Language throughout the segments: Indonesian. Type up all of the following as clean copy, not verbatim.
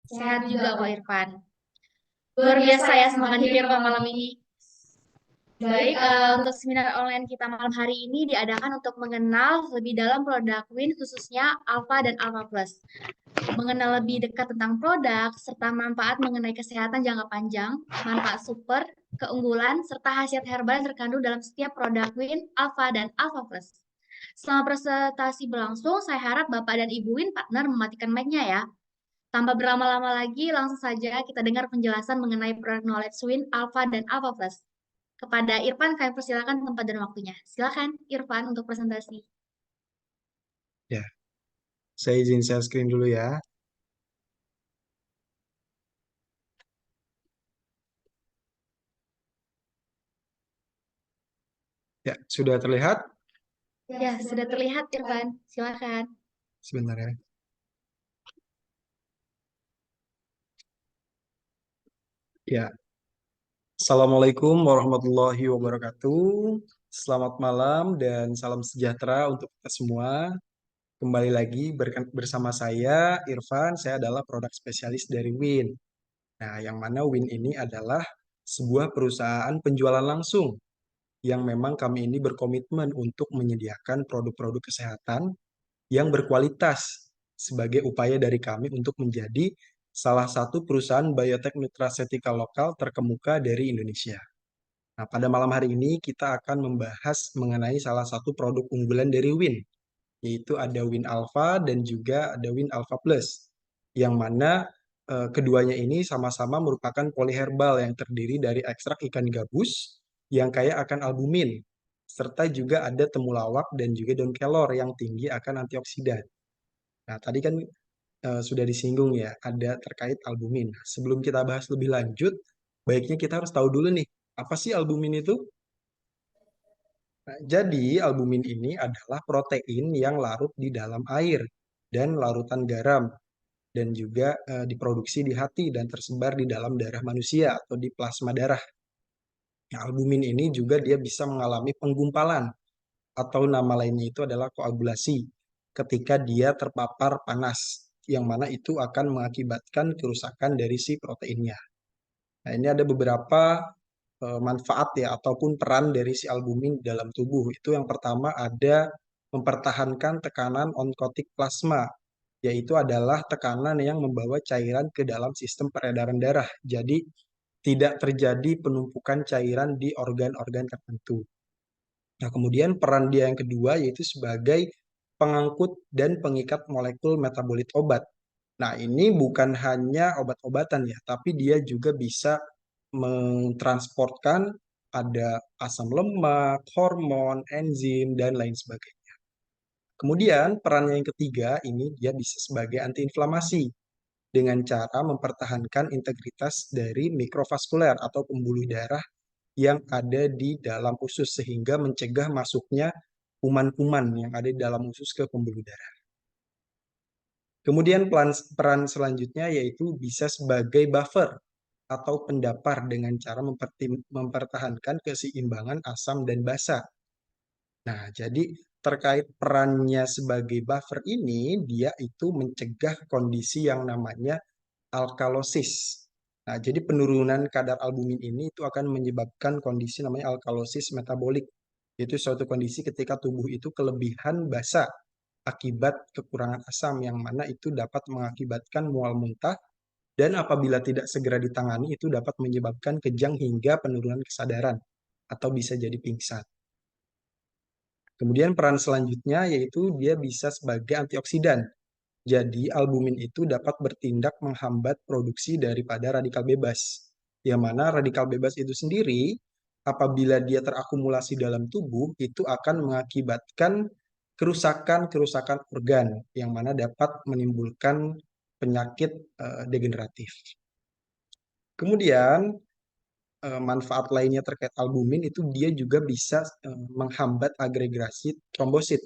Sehat juga kok Irfan. Luar biasa ya semangatnya Irfan malam ini. Baik, untuk seminar online kita malam hari ini diadakan untuk mengenal lebih dalam produk Win khususnya Alpha dan Alpha Plus. Mengenal lebih dekat tentang produk serta manfaat mengenai kesehatan jangka panjang, manfaat super, keunggulan, serta khasiat herbal yang terkandung dalam setiap produk Win, Alpha dan Alpha Plus. Selama presentasi berlangsung, saya harap Bapak dan Ibu Win partner mematikan mic-nya ya. Tanpa berlama-lama lagi, langsung saja kita dengar penjelasan mengenai produk Knowledge Win, Alpha dan Alpha Plus. Kepada Irfan, kami persilakan tempat dan waktunya. Silakan Irfan untuk presentasi. Ya, saya izin share screen dulu ya. Ya, sudah terlihat? Ya, sudah terlihat Irfan. Silakan. Sebentar ya. Ya, Assalamualaikum warahmatullahi wabarakatuh. Selamat malam dan salam sejahtera untuk kita semua. Kembali lagi bersama saya, Irfan. Saya adalah produk spesialis dari Win. Nah, yang mana Win ini adalah sebuah perusahaan penjualan langsung yang memang kami ini berkomitmen untuk menyediakan produk-produk kesehatan yang berkualitas sebagai upaya dari kami untuk menjadi salah satu perusahaan biotek nutraceutical lokal terkemuka dari Indonesia. Nah, pada malam hari ini kita akan membahas mengenai salah satu produk unggulan dari Win, yaitu ada Win Alpha dan juga ada Win Alpha Plus, yang mana keduanya ini sama-sama merupakan poliherbal yang terdiri dari ekstrak ikan gabus yang kaya akan albumin, serta juga ada temulawak dan juga daun kelor yang tinggi akan antioksidan. Nah, tadi kan sudah disinggung ya, ada terkait albumin. Nah, sebelum kita bahas lebih lanjut, baiknya kita harus tahu dulu nih, apa sih albumin itu? Nah, jadi albumin ini adalah protein yang larut di dalam air dan larutan garam dan juga diproduksi di hati dan tersebar di dalam darah manusia atau di plasma darah. Nah, albumin ini juga dia bisa mengalami penggumpalan atau nama lainnya itu adalah koagulasi ketika dia terpapar panas, yang mana itu akan mengakibatkan kerusakan dari si proteinnya. Nah, ini ada beberapa manfaat ya ataupun peran dari si albumin dalam tubuh. Itu yang pertama ada mempertahankan tekanan onkotik plasma, yaitu adalah tekanan yang membawa cairan ke dalam sistem peredaran darah. Jadi tidak terjadi penumpukan cairan di organ-organ tertentu. Nah, kemudian peran dia yang kedua yaitu sebagai pengangkut dan pengikat molekul metabolit obat. Nah, ini bukan hanya obat-obatan ya, tapi dia juga bisa mentransportkan ada asam lemak, hormon, enzim, dan lain sebagainya. Kemudian perannya yang ketiga ini dia bisa sebagai antiinflamasi dengan cara mempertahankan integritas dari mikrovaskuler atau pembuluh darah yang ada di dalam usus sehingga mencegah masuknya kuman-kuman yang ada di dalam usus ke pembuluh darah. Kemudian peran selanjutnya yaitu bisa sebagai buffer atau pendapar dengan cara mempertahankan keseimbangan asam dan basa. Nah, jadi terkait perannya sebagai buffer ini, dia itu mencegah kondisi yang namanya alkalosis. Nah, jadi penurunan kadar albumin ini itu akan menyebabkan kondisi namanya alkalosis metabolik. Yaitu suatu kondisi ketika tubuh itu kelebihan basa akibat kekurangan asam yang mana itu dapat mengakibatkan mual muntah dan apabila tidak segera ditangani itu dapat menyebabkan kejang hingga penurunan kesadaran atau bisa jadi pingsan. Kemudian peran selanjutnya yaitu dia bisa sebagai antioksidan. Jadi albumin itu dapat bertindak menghambat produksi daripada radikal bebas. Yang mana radikal bebas itu sendiri apabila dia terakumulasi dalam tubuh itu akan mengakibatkan kerusakan-kerusakan organ yang mana dapat menimbulkan penyakit degeneratif. Kemudian manfaat lainnya terkait albumin itu dia juga bisa menghambat agregasi trombosit.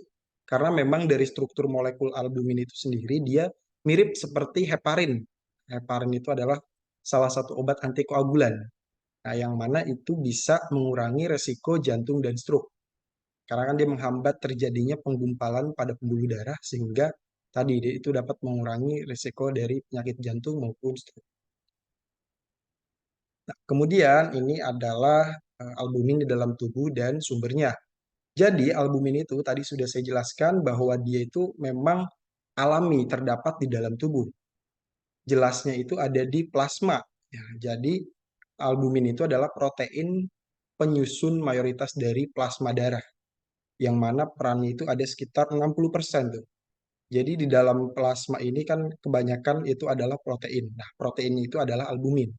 Karena memang dari struktur molekul albumin itu sendiri dia mirip seperti heparin. Heparin itu adalah salah satu obat antikoagulan. Nah, yang mana itu bisa mengurangi resiko jantung dan stroke. Karena kan dia menghambat terjadinya penggumpalan pada pembuluh darah sehingga tadi itu dapat mengurangi risiko dari penyakit jantung maupun stroke. Nah, kemudian ini adalah albumin di dalam tubuh dan sumbernya. Jadi albumin itu tadi sudah saya jelaskan bahwa dia itu memang alami terdapat di dalam tubuh. Jelasnya itu ada di plasma. Ya, jadi albumin itu adalah protein penyusun mayoritas dari plasma darah, yang mana perannya itu ada sekitar 60% tuh. Jadi di dalam plasma ini kan kebanyakan itu adalah protein. Nah, protein itu adalah albumin.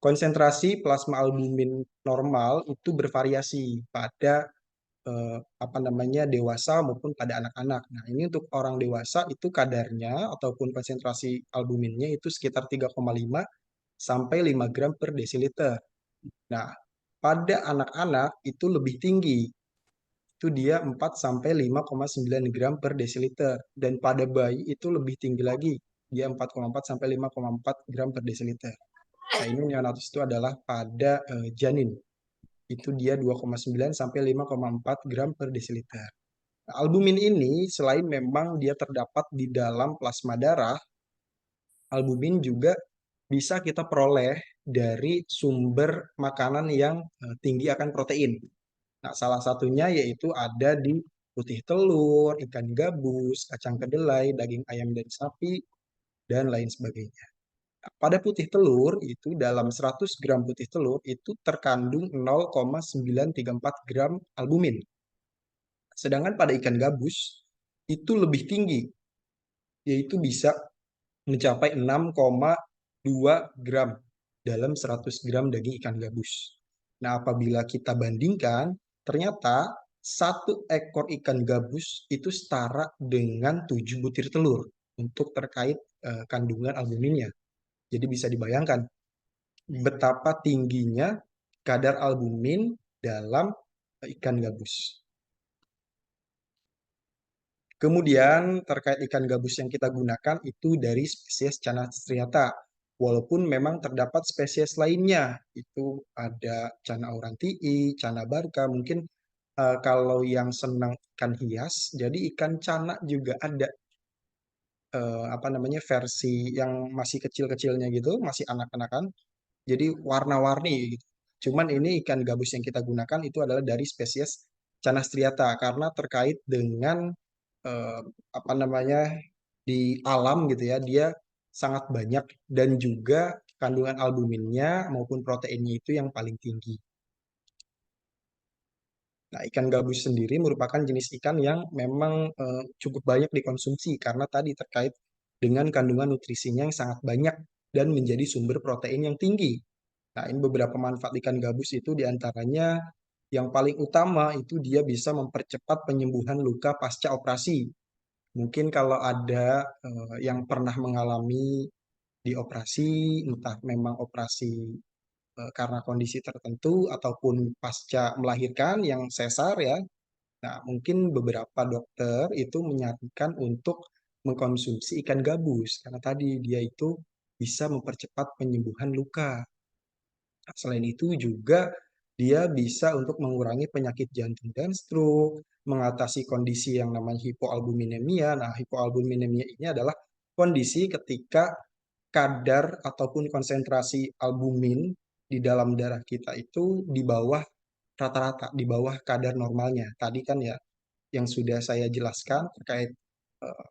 Konsentrasi plasma albumin normal itu bervariasi pada apa namanya dewasa maupun pada anak-anak. Nah, ini untuk orang dewasa itu kadarnya ataupun konsentrasi albuminnya itu sekitar 3,5 sampai 5 gram per desiliter. Nah, pada anak-anak itu lebih tinggi. Itu dia 4 sampai 5,9 gram per desiliter. Dan pada bayi itu lebih tinggi lagi. Dia 4,4 sampai 5,4 gram per desiliter. Nah, ini neonatus itu adalah pada janin. Itu dia 2,9 sampai 5,4 gram per desiliter. Nah, albumin ini selain memang dia terdapat di dalam plasma darah, albumin juga bisa kita peroleh dari sumber makanan yang tinggi akan protein. Nah, salah satunya yaitu ada di putih telur, ikan gabus, kacang kedelai, daging ayam dan sapi, dan lain sebagainya. Nah, pada putih telur itu dalam 100 gram putih telur itu terkandung 0,934 gram albumin. Sedangkan pada ikan gabus itu lebih tinggi, yaitu bisa mencapai 6,2 gram dalam 100 gram daging ikan gabus. Nah, apabila kita bandingkan, ternyata satu ekor ikan gabus itu setara dengan 7 butir telur untuk terkait kandungan albuminnya. Jadi bisa dibayangkan betapa tingginya kadar albumin dalam ikan gabus. Kemudian terkait ikan gabus yang kita gunakan itu dari spesies Channa striata. Walaupun memang terdapat spesies lainnya, itu ada Channa aurantii, Channa barca, mungkin kalau yang senang ikan hias, jadi ikan Channa juga ada apa namanya versi yang masih kecil-kecilnya gitu, masih anak-anakan, jadi warna-warni gitu. Cuman ini ikan gabus yang kita gunakan itu adalah dari spesies Channa striata karena terkait dengan eh, apa namanya di alam gitu ya, dia sangat banyak dan juga kandungan albuminnya maupun proteinnya itu yang paling tinggi. Nah, ikan gabus sendiri merupakan jenis ikan yang memang cukup banyak dikonsumsi karena tadi terkait dengan kandungan nutrisinya yang sangat banyak dan menjadi sumber protein yang tinggi. Nah, ini beberapa manfaat ikan gabus itu diantaranya yang paling utama itu dia bisa mempercepat penyembuhan luka pasca operasi. Mungkin kalau ada yang pernah mengalami di operasi, entah memang operasi karena kondisi tertentu ataupun pasca melahirkan yang sesar ya. Nah, mungkin beberapa dokter itu menyarankan untuk mengkonsumsi ikan gabus karena tadi dia itu bisa mempercepat penyembuhan luka. Nah, selain itu juga dia bisa untuk mengurangi penyakit jantung dan stroke, mengatasi kondisi yang namanya hipoalbuminemia. Nah, hipoalbuminemia ini adalah kondisi ketika kadar ataupun konsentrasi albumin di dalam darah kita itu di bawah rata-rata, di bawah kadar normalnya. Tadi kan ya yang sudah saya jelaskan terkait eh,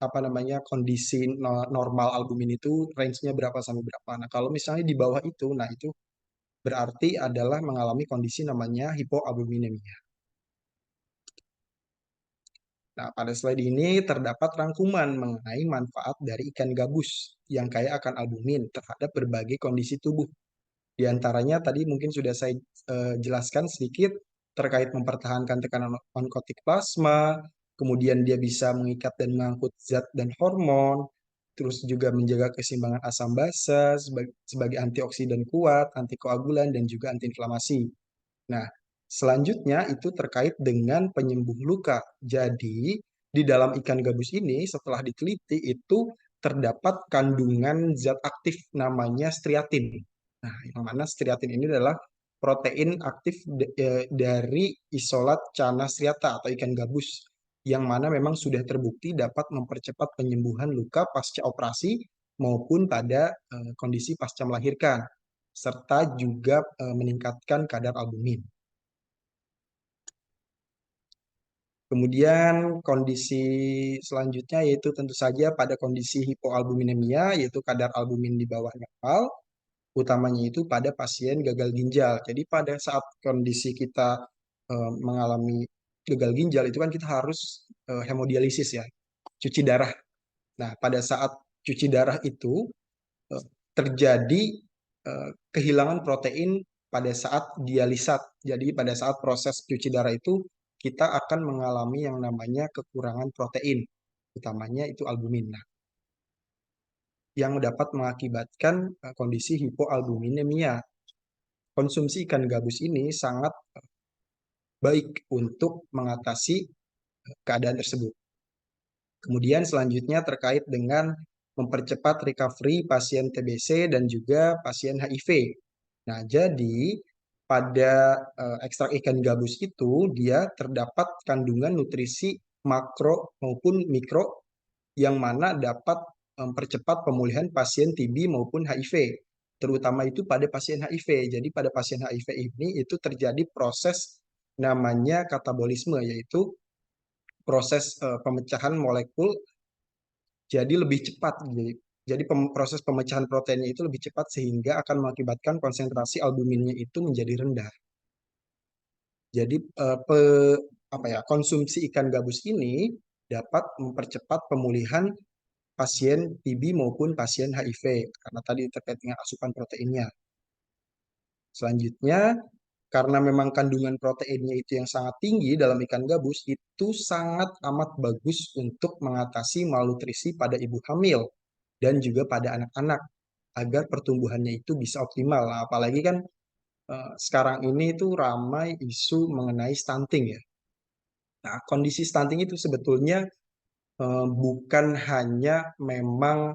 apa namanya kondisi normal albumin itu range-nya berapa sampai berapa. Nah, kalau misalnya di bawah itu, nah itu berarti adalah mengalami kondisi namanya hipoalbuminemia. Nah, pada slide ini terdapat rangkuman mengenai manfaat dari ikan gabus yang kaya akan albumin terhadap berbagai kondisi tubuh. Di antaranya tadi mungkin sudah saya jelaskan sedikit terkait mempertahankan tekanan onkotik plasma, kemudian dia bisa mengikat dan mengangkut zat dan hormon, terus juga menjaga keseimbangan asam basa sebagai antioksidan kuat, antikoagulan, dan juga antiinflamasi. Nah, selanjutnya itu terkait dengan penyembuh luka. Jadi, di dalam ikan gabus ini setelah diteliti itu terdapat kandungan zat aktif namanya striatin. Nah, yang mana striatin ini adalah protein aktif dari isolat Channa striata atau ikan gabus yang mana memang sudah terbukti dapat mempercepat penyembuhan luka pasca operasi maupun pada kondisi pasca melahirkan, serta juga meningkatkan kadar albumin. Kemudian kondisi selanjutnya yaitu tentu saja pada kondisi hipoalbuminemia, yaitu kadar albumin di bawah normal, utamanya itu pada pasien gagal ginjal. Jadi pada saat kondisi kita mengalami gagal ginjal itu kan kita harus hemodialisis ya, cuci darah. Nah, pada saat cuci darah itu eh, terjadi kehilangan protein pada saat dialisat. Jadi pada saat proses cuci darah itu kita akan mengalami yang namanya kekurangan protein, utamanya itu albumin. Nah, yang dapat mengakibatkan kondisi hipoalbuminemia. Konsumsi ikan gabus ini sangat baik untuk mengatasi keadaan tersebut. Kemudian selanjutnya terkait dengan mempercepat recovery pasien TBC dan juga pasien HIV. Nah, jadi pada ekstrak ikan gabus itu dia terdapat kandungan nutrisi makro maupun mikro yang mana dapat mempercepat pemulihan pasien TB maupun HIV, terutama itu pada pasien HIV. Jadi pada pasien HIV ini itu terjadi proses namanya katabolisme, yaitu proses pemecahan molekul jadi lebih cepat. Jadi proses pemecahan proteinnya itu lebih cepat sehingga akan mengakibatkan konsentrasi albuminnya itu menjadi rendah. Jadi konsumsi ikan gabus ini dapat mempercepat pemulihan pasien TB maupun pasien HIV karena tadi terkait dengan asupan proteinnya. Selanjutnya, karena memang kandungan proteinnya itu yang sangat tinggi dalam ikan gabus, itu sangat amat bagus untuk mengatasi malnutrisi pada ibu hamil dan juga pada anak-anak agar pertumbuhannya itu bisa optimal. Nah, apalagi kan sekarang ini itu ramai isu mengenai stunting ya. Nah, kondisi stunting itu sebetulnya bukan hanya memang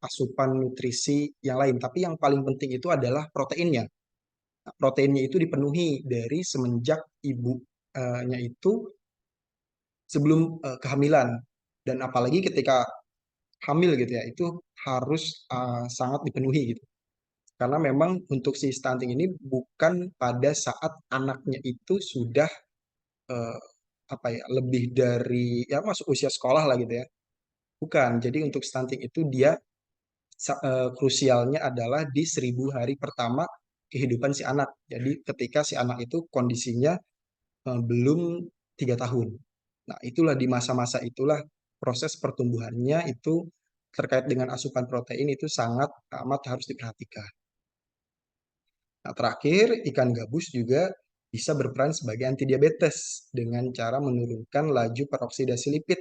asupan nutrisi yang lain, tapi yang paling penting itu adalah proteinnya. Nah, proteinnya itu dipenuhi dari semenjak ibunya itu sebelum kehamilan dan apalagi ketika hamil gitu ya, itu harus sangat dipenuhi gitu. Karena memang untuk si stunting ini bukan pada saat anaknya itu sudah eh, lebih dari ya masuk usia sekolah lah gitu ya. Bukan. Jadi untuk stunting itu dia krusialnya adalah di 1.000 hari pertama kehidupan si anak. Jadi ketika si anak itu kondisinya belum 3 tahun. Nah, itulah di masa-masa itulah proses pertumbuhannya itu terkait dengan asupan protein itu sangat amat harus diperhatikan. Nah, terakhir, ikan gabus juga bisa berperan sebagai antidiabetes dengan cara menurunkan laju peroksidasi lipid,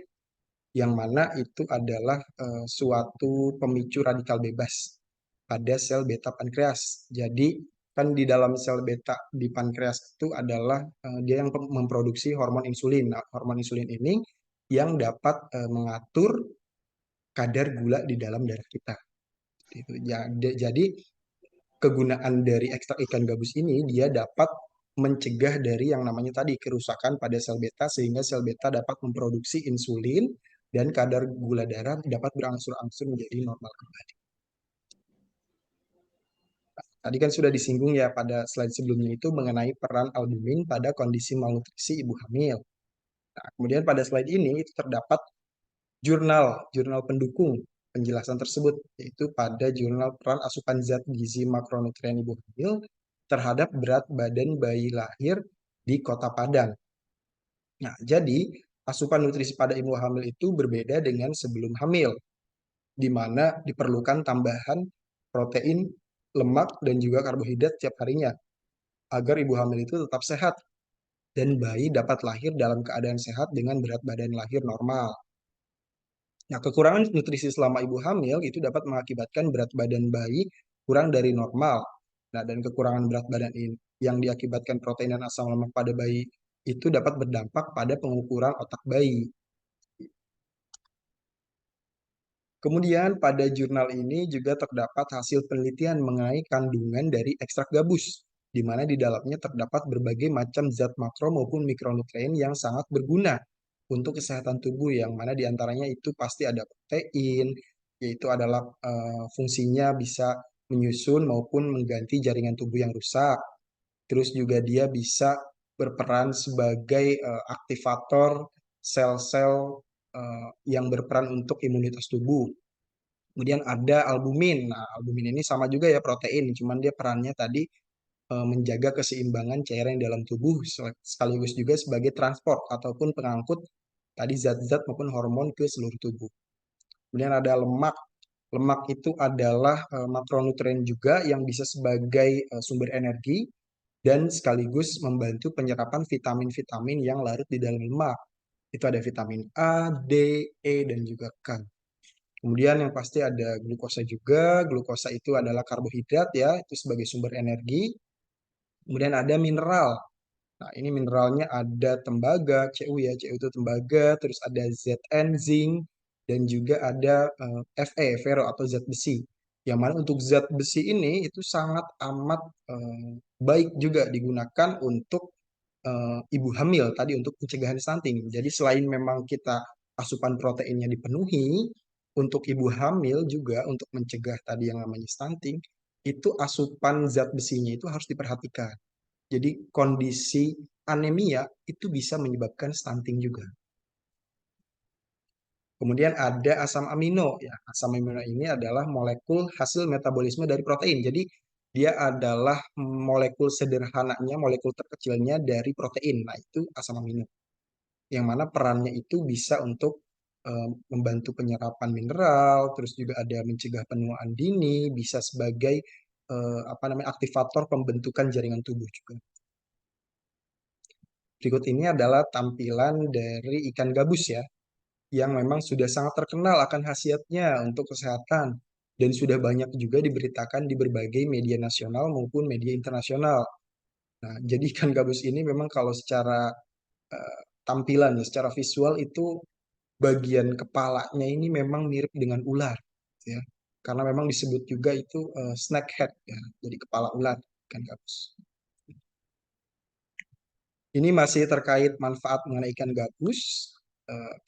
yang mana itu adalah suatu pemicu radikal bebas pada sel beta pankreas. Jadi, kan di dalam sel beta di pankreas itu adalah dia yang memproduksi hormon insulin. Nah, hormon insulin ini yang dapat mengatur kadar gula di dalam darah kita. Gitu. Jadi kegunaan dari ekstrak ikan gabus ini dia dapat mencegah dari yang namanya tadi kerusakan pada sel beta sehingga sel beta dapat memproduksi insulin dan kadar gula darah dapat berangsur-angsur menjadi normal kembali. Tadi kan sudah disinggung ya pada slide sebelumnya itu mengenai peran albumin pada kondisi malnutrisi ibu hamil. Nah, kemudian pada slide ini itu terdapat jurnal pendukung penjelasan tersebut, yaitu pada jurnal peran asupan zat gizi makronutrien ibu hamil terhadap berat badan bayi lahir di Kota Padang. Nah, jadi asupan nutrisi pada ibu hamil itu berbeda dengan sebelum hamil, di mana diperlukan tambahan protein, lemak, dan juga karbohidrat setiap harinya, agar ibu hamil itu tetap sehat dan bayi dapat lahir dalam keadaan sehat dengan berat badan lahir normal. Nah, kekurangan nutrisi selama ibu hamil itu dapat mengakibatkan berat badan bayi kurang dari normal. Nah, dan kekurangan berat badan ini yang diakibatkan protein dan asam lemak pada bayi itu dapat berdampak pada pengukuran otak bayi. Kemudian pada jurnal ini juga terdapat hasil penelitian mengenai kandungan dari ekstrak gabus, di mana di dalamnya terdapat berbagai macam zat makro maupun mikronutrien yang sangat berguna untuk kesehatan tubuh yang mana diantaranya itu pasti ada protein, yaitu adalah fungsinya bisa menyusun maupun mengganti jaringan tubuh yang rusak. Terus juga dia bisa berperan sebagai aktivator sel-sel yang berperan untuk imunitas tubuh. Kemudian ada albumin. Nah, albumin ini sama juga ya protein, cuman dia perannya tadi menjaga keseimbangan cairan dalam tubuh sekaligus juga sebagai transport ataupun pengangkut tadi zat-zat maupun hormon ke seluruh tubuh. Kemudian ada lemak. Lemak itu adalah makronutrien juga yang bisa sebagai sumber energi dan sekaligus membantu penyerapan vitamin-vitamin yang larut di dalam lemak. Itu ada vitamin A, D, E, dan juga K. Kemudian yang pasti ada glukosa juga. Glukosa itu adalah karbohidrat ya, itu sebagai sumber energi. Kemudian ada mineral. Nah, ini mineralnya ada tembaga, Cu ya, Cu itu tembaga, terus ada Zn, zinc, dan juga ada Fe, ferro atau zat besi. Yang mana untuk zat besi ini itu sangat amat baik juga digunakan untuk ibu hamil tadi untuk pencegahan stunting. Jadi selain memang kita asupan proteinnya dipenuhi, untuk ibu hamil juga untuk mencegah tadi yang namanya stunting, itu asupan zat besinya itu harus diperhatikan. Jadi kondisi anemia itu bisa menyebabkan stunting juga. Kemudian ada asam amino ya. Asam amino ini adalah molekul hasil metabolisme dari protein. Jadi dia adalah molekul sederhananya, molekul terkecilnya dari protein. Nah, itu asam amino. Yang mana perannya itu bisa untuk membantu penyerapan mineral, terus juga ada mencegah penuaan dini, bisa sebagai apa namanya aktivator pembentukan jaringan tubuh juga. Berikut ini adalah tampilan dari ikan gabus ya, yang memang sudah sangat terkenal akan khasiatnya untuk kesehatan dan sudah banyak juga diberitakan di berbagai media nasional maupun media internasional. Nah, jadi ikan gabus ini memang kalau secara tampilan ya, secara visual itu bagian kepalanya ini memang mirip dengan ular, ya. Karena memang disebut juga itu snack head ya, jadi kepala ular ikan gabus. Ini masih terkait manfaat mengenai ikan gabus,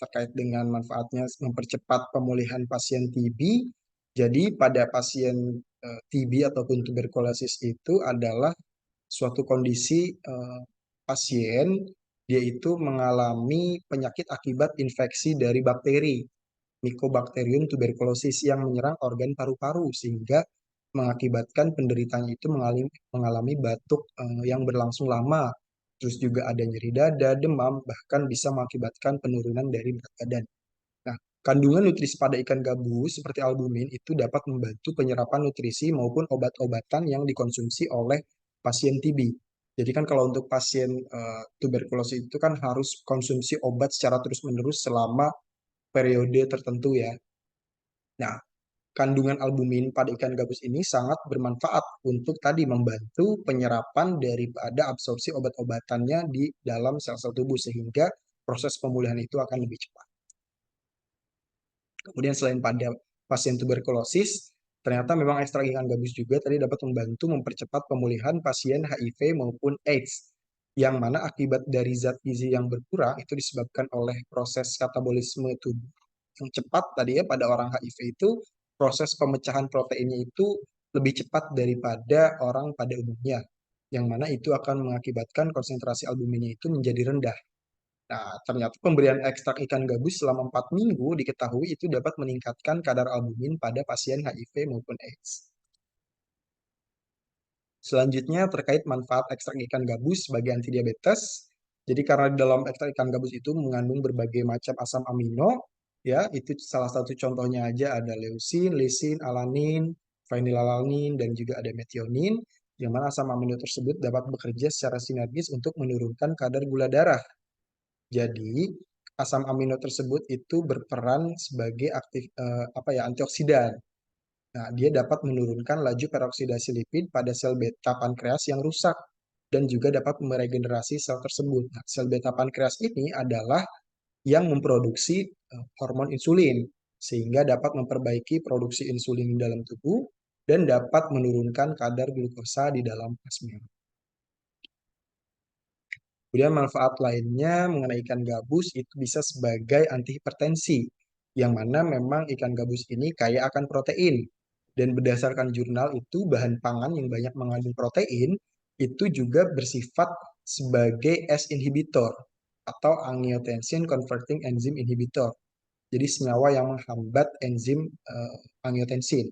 terkait dengan manfaatnya mempercepat pemulihan pasien TB. Jadi pada pasien TB ataupun tuberkulosis itu adalah suatu kondisi pasien dia itu mengalami penyakit akibat infeksi dari bakteri Mycobacterium tuberculosis yang menyerang organ paru-paru sehingga mengakibatkan penderitanya itu mengalami batuk yang berlangsung lama. Terus juga ada nyeri dada, demam, bahkan bisa mengakibatkan penurunan dari berat badan. Nah, kandungan nutrisi pada ikan gabus seperti albumin itu dapat membantu penyerapan nutrisi maupun obat-obatan yang dikonsumsi oleh pasien TB. Jadi kan kalau untuk pasien tuberkulosis itu kan harus konsumsi obat secara terus-menerus selama periode tertentu ya. Nah, kandungan albumin pada ikan gabus ini sangat bermanfaat untuk tadi membantu penyerapan daripada absorpsi obat-obatannya di dalam sel-sel tubuh sehingga proses pemulihan itu akan lebih cepat. Kemudian selain pada pasien tuberkulosis, ternyata memang ekstrak ikan gabus juga tadi dapat membantu mempercepat pemulihan pasien HIV maupun AIDS, yang mana akibat dari zat gizi yang berkurang itu disebabkan oleh proses katabolisme tubuh yang cepat tadi ya pada orang HIV itu proses pemecahan proteinnya itu lebih cepat daripada orang pada umumnya, yang mana itu akan mengakibatkan konsentrasi albuminnya itu menjadi rendah. Nah, ternyata pemberian ekstrak ikan gabus selama 4 minggu diketahui itu dapat meningkatkan kadar albumin pada pasien HIV maupun AIDS. Selanjutnya terkait manfaat ekstrak ikan gabus sebagai antidiabetes. Jadi karena di dalam ekstrak ikan gabus itu mengandung berbagai macam asam amino, ya itu salah satu contohnya aja ada leusin, lisin, alanin, fenilalanin, dan juga ada metionin, yang mana asam amino tersebut dapat bekerja secara sinergis untuk menurunkan kadar gula darah. Jadi asam amino tersebut itu berperan sebagai apa ya antioksidan. Nah, dia dapat menurunkan laju peroksidasi lipid pada sel beta pankreas yang rusak dan juga dapat meregenerasi sel tersebut. Nah, sel beta pankreas ini adalah yang memproduksi hormon insulin sehingga dapat memperbaiki produksi insulin di dalam tubuh dan dapat menurunkan kadar glukosa di dalam plasma. Kemudian manfaat lainnya mengenai ikan gabus itu bisa sebagai antihipertensi, yang mana memang ikan gabus ini kaya akan protein. Dan berdasarkan jurnal itu bahan pangan yang banyak mengandung protein itu juga bersifat sebagai ACE inhibitor atau angiotensin converting enzyme inhibitor. Jadi senyawa yang menghambat enzim angiotensin,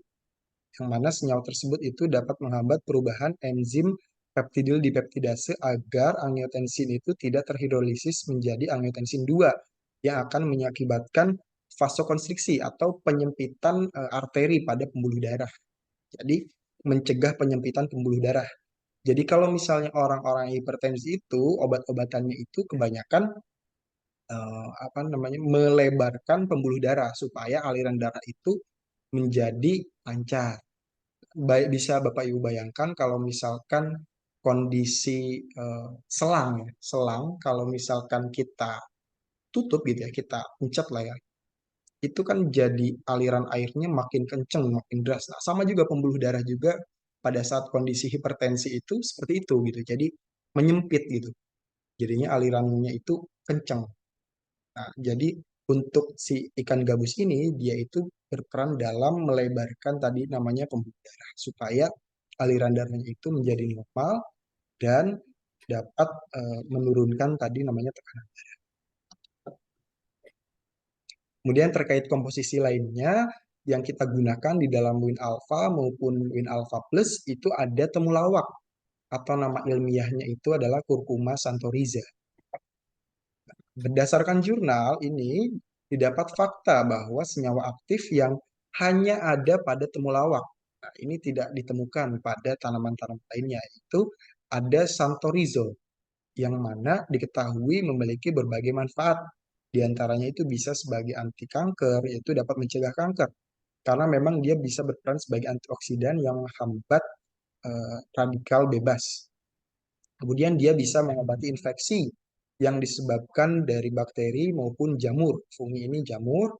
yang mana senyawa tersebut itu dapat menghambat perubahan enzim peptidil dipeptidase agar angiotensin itu tidak terhidrolisis menjadi angiotensin 2 yang akan mengakibatkan vasokonstriksi atau penyempitan arteri pada pembuluh darah. Jadi mencegah penyempitan pembuluh darah. Jadi kalau misalnya orang-orang hipertensi itu obat-obatannya itu kebanyakan apa namanya melebarkan pembuluh darah supaya aliran darah itu menjadi lancar. Baik, bisa Bapak Ibu bayangkan kalau misalkan kondisi selang ya, selang kalau misalkan kita tutup gitu ya, kita pencet lah ya, itu kan jadi aliran airnya makin kenceng, makin deras. Nah, sama juga pembuluh darah juga pada saat kondisi hipertensi itu seperti itu gitu. Jadi menyempit gitu. Jadinya alirannya itu kenceng. Nah, jadi untuk si ikan gabus ini dia itu berperan dalam melebarkan tadi namanya pembuluh darah supaya aliran darahnya itu menjadi normal dan dapat menurunkan tadi namanya tekanan. Kemudian terkait komposisi lainnya yang kita gunakan di dalam Win Alpha maupun Win Alpha Plus itu ada temulawak atau nama ilmiahnya itu adalah Curcuma santoriza. Berdasarkan jurnal ini didapat fakta bahwa senyawa aktif yang hanya ada pada temulawak. Nah, ini tidak ditemukan pada tanaman-tanaman lainnya. Itu ada santorizol yang mana diketahui memiliki berbagai manfaat. Di antaranya itu bisa sebagai anti kanker, yaitu dapat mencegah kanker. Karena memang dia bisa berperan sebagai antioksidan yang menghambat radikal bebas. Kemudian dia bisa mengobati infeksi yang disebabkan dari bakteri maupun jamur. Fungi ini jamur.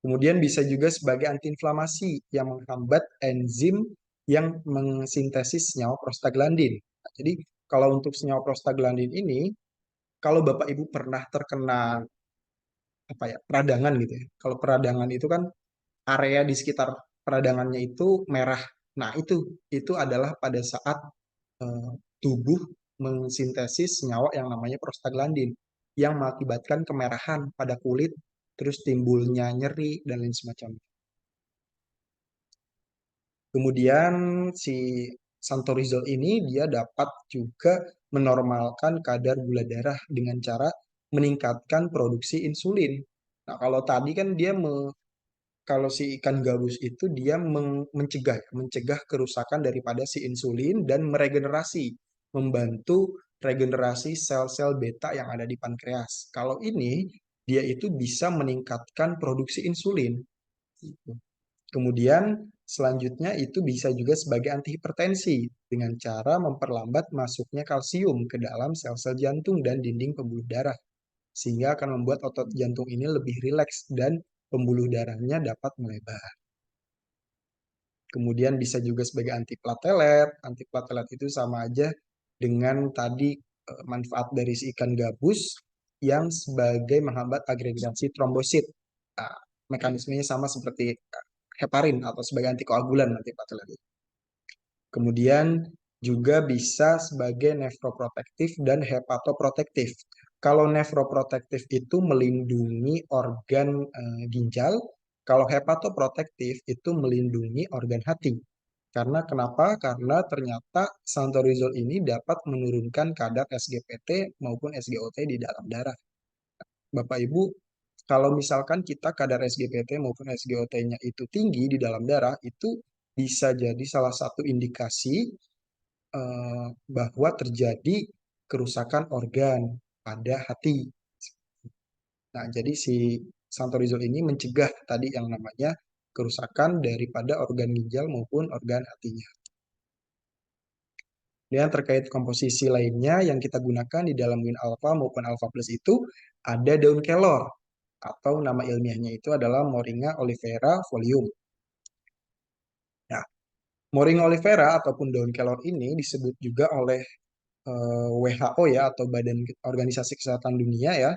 Kemudian bisa juga sebagai antiinflamasi yang menghambat enzim yang mensintesis senyawa prostaglandin. Nah, jadi kalau untuk senyawa prostaglandin ini, kalau Bapak Ibu pernah terkena apa ya peradangan gitu ya. Kalau peradangan itu kan area di sekitar peradangannya itu merah. Nah, itu adalah pada saat eh, tubuh mensintesis senyawa yang namanya prostaglandin yang mengakibatkan kemerahan pada kulit, terus timbulnya nyeri dan lain semacamnya. Kemudian si santorizol ini dia dapat juga menormalkan kadar gula darah dengan cara meningkatkan produksi insulin. Nah, kalau tadi kan kalau si ikan gabus itu dia mencegah kerusakan daripada si insulin dan meregenerasi, membantu regenerasi sel-sel beta yang ada di pankreas. Kalau ini dia itu bisa meningkatkan produksi insulin. Kemudian selanjutnya itu bisa juga sebagai antihipertensi dengan cara memperlambat masuknya kalsium ke dalam sel-sel jantung dan dinding pembuluh darah sehingga akan membuat otot jantung ini lebih rileks dan pembuluh darahnya dapat melebar. Kemudian bisa juga sebagai antiplatelet. Antiplatelet itu sama aja dengan tadi manfaat dari si ikan gabus yang sebagai menghambat agregasi trombosit. Nah, mekanismenya sama seperti heparin atau sebagai antikoagulan antiplatelet. Kemudian juga bisa sebagai nefroprotektif dan hepatoprotektif. Kalau nefroprotektif itu melindungi organ ginjal, kalau hepatoprotektif itu melindungi organ hati. Karena kenapa? Karena ternyata santorizol ini dapat menurunkan kadar SGPT maupun SGOT di dalam darah. Bapak Ibu, kalau misalkan kita kadar SGPT maupun SGOT-nya itu tinggi di dalam darah, itu bisa jadi salah satu indikasi bahwa terjadi kerusakan organ pada hati. Nah, jadi si santorizol ini mencegah tadi yang namanya kerusakan daripada organ ginjal maupun organ hatinya. Dan terkait komposisi lainnya yang kita gunakan di dalam Win Alpha maupun Alpha Plus itu ada daun kelor atau nama ilmiahnya itu adalah Moringa oleifera folium. Nah, Moringa oleifera ataupun daun kelor ini disebut juga oleh WHO ya, atau Badan Organisasi Kesehatan Dunia ya,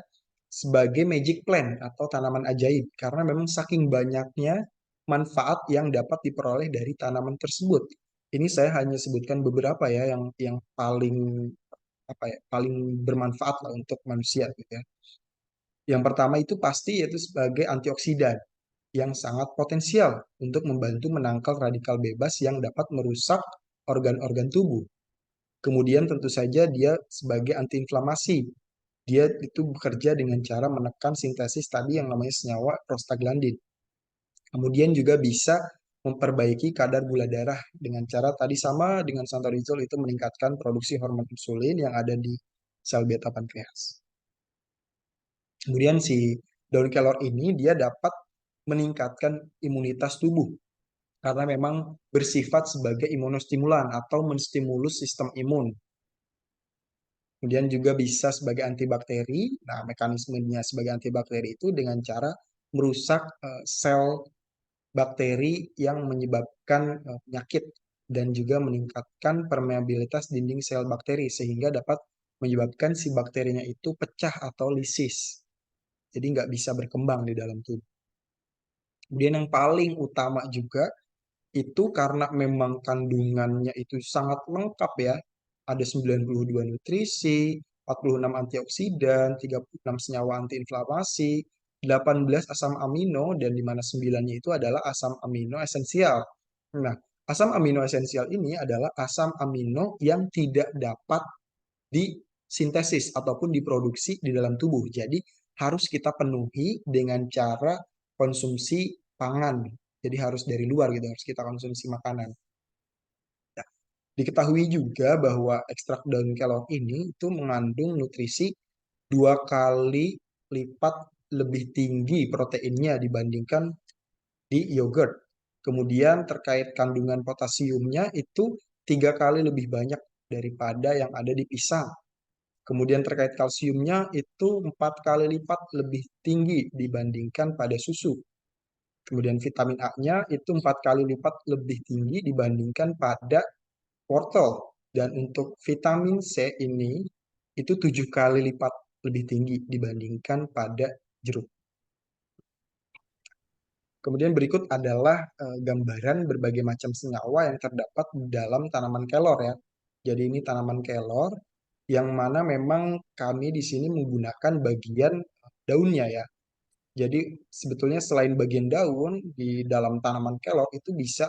sebagai magic plant atau tanaman ajaib, karena memang saking banyaknya manfaat yang dapat diperoleh dari tanaman tersebut. Ini saya hanya sebutkan beberapa ya yang paling apa ya, paling bermanfaat lah untuk manusia gitu ya. Yang pertama itu pasti yaitu sebagai antioksidan yang sangat potensial untuk membantu menangkal radikal bebas yang dapat merusak organ-organ tubuh. Kemudian tentu saja dia sebagai antiinflamasi. Dia itu bekerja dengan cara menekan sintesis tadi yang namanya senyawa prostaglandin. Kemudian juga bisa memperbaiki kadar gula darah dengan cara tadi sama dengan santorizol itu meningkatkan produksi hormon insulin yang ada di sel beta pankreas. Kemudian si daun kelor ini dia dapat meningkatkan imunitas tubuh karena memang bersifat sebagai imunostimulan atau menstimulus sistem imun. Kemudian juga bisa sebagai antibakteri. Nah, mekanismenya sebagai antibakteri itu dengan cara merusak sel bakteri yang menyebabkan penyakit dan juga meningkatkan permeabilitas dinding sel bakteri sehingga dapat menyebabkan si bakterinya itu pecah atau lisis. Jadi nggak bisa berkembang di dalam tubuh. Kemudian yang paling utama juga itu karena memang kandungannya itu sangat lengkap ya. Ada 92 nutrisi, 46 antioksidan, 36 senyawa antiinflamasi, 18 asam amino, dan di mana 9-nya itu adalah asam amino esensial. Nah, asam amino esensial ini adalah asam amino yang tidak dapat disintesis ataupun diproduksi di dalam tubuh. Jadi harus kita penuhi dengan cara konsumsi pangan. Jadi harus dari luar gitu, harus kita konsumsi makanan. Nah, diketahui juga bahwa ekstrak daun kelor ini itu mengandung nutrisi 2 kali lipat lebih tinggi proteinnya dibandingkan di yogurt. Kemudian terkait kandungan potasiumnya itu 3 kali lebih banyak daripada yang ada di pisang. Kemudian terkait kalsiumnya itu 4 kali lipat lebih tinggi dibandingkan pada susu. Kemudian vitamin A-nya itu 4 kali lipat lebih tinggi dibandingkan pada wortel. Dan untuk vitamin C ini itu 7 kali lipat lebih tinggi dibandingkan pada jeruk. Kemudian berikut adalah gambaran berbagai macam senyawa yang terdapat di dalam tanaman kelor ya. Jadi ini tanaman kelor yang mana memang kami di sini menggunakan bagian daunnya ya. Jadi sebetulnya selain bagian daun di dalam tanaman kelor itu bisa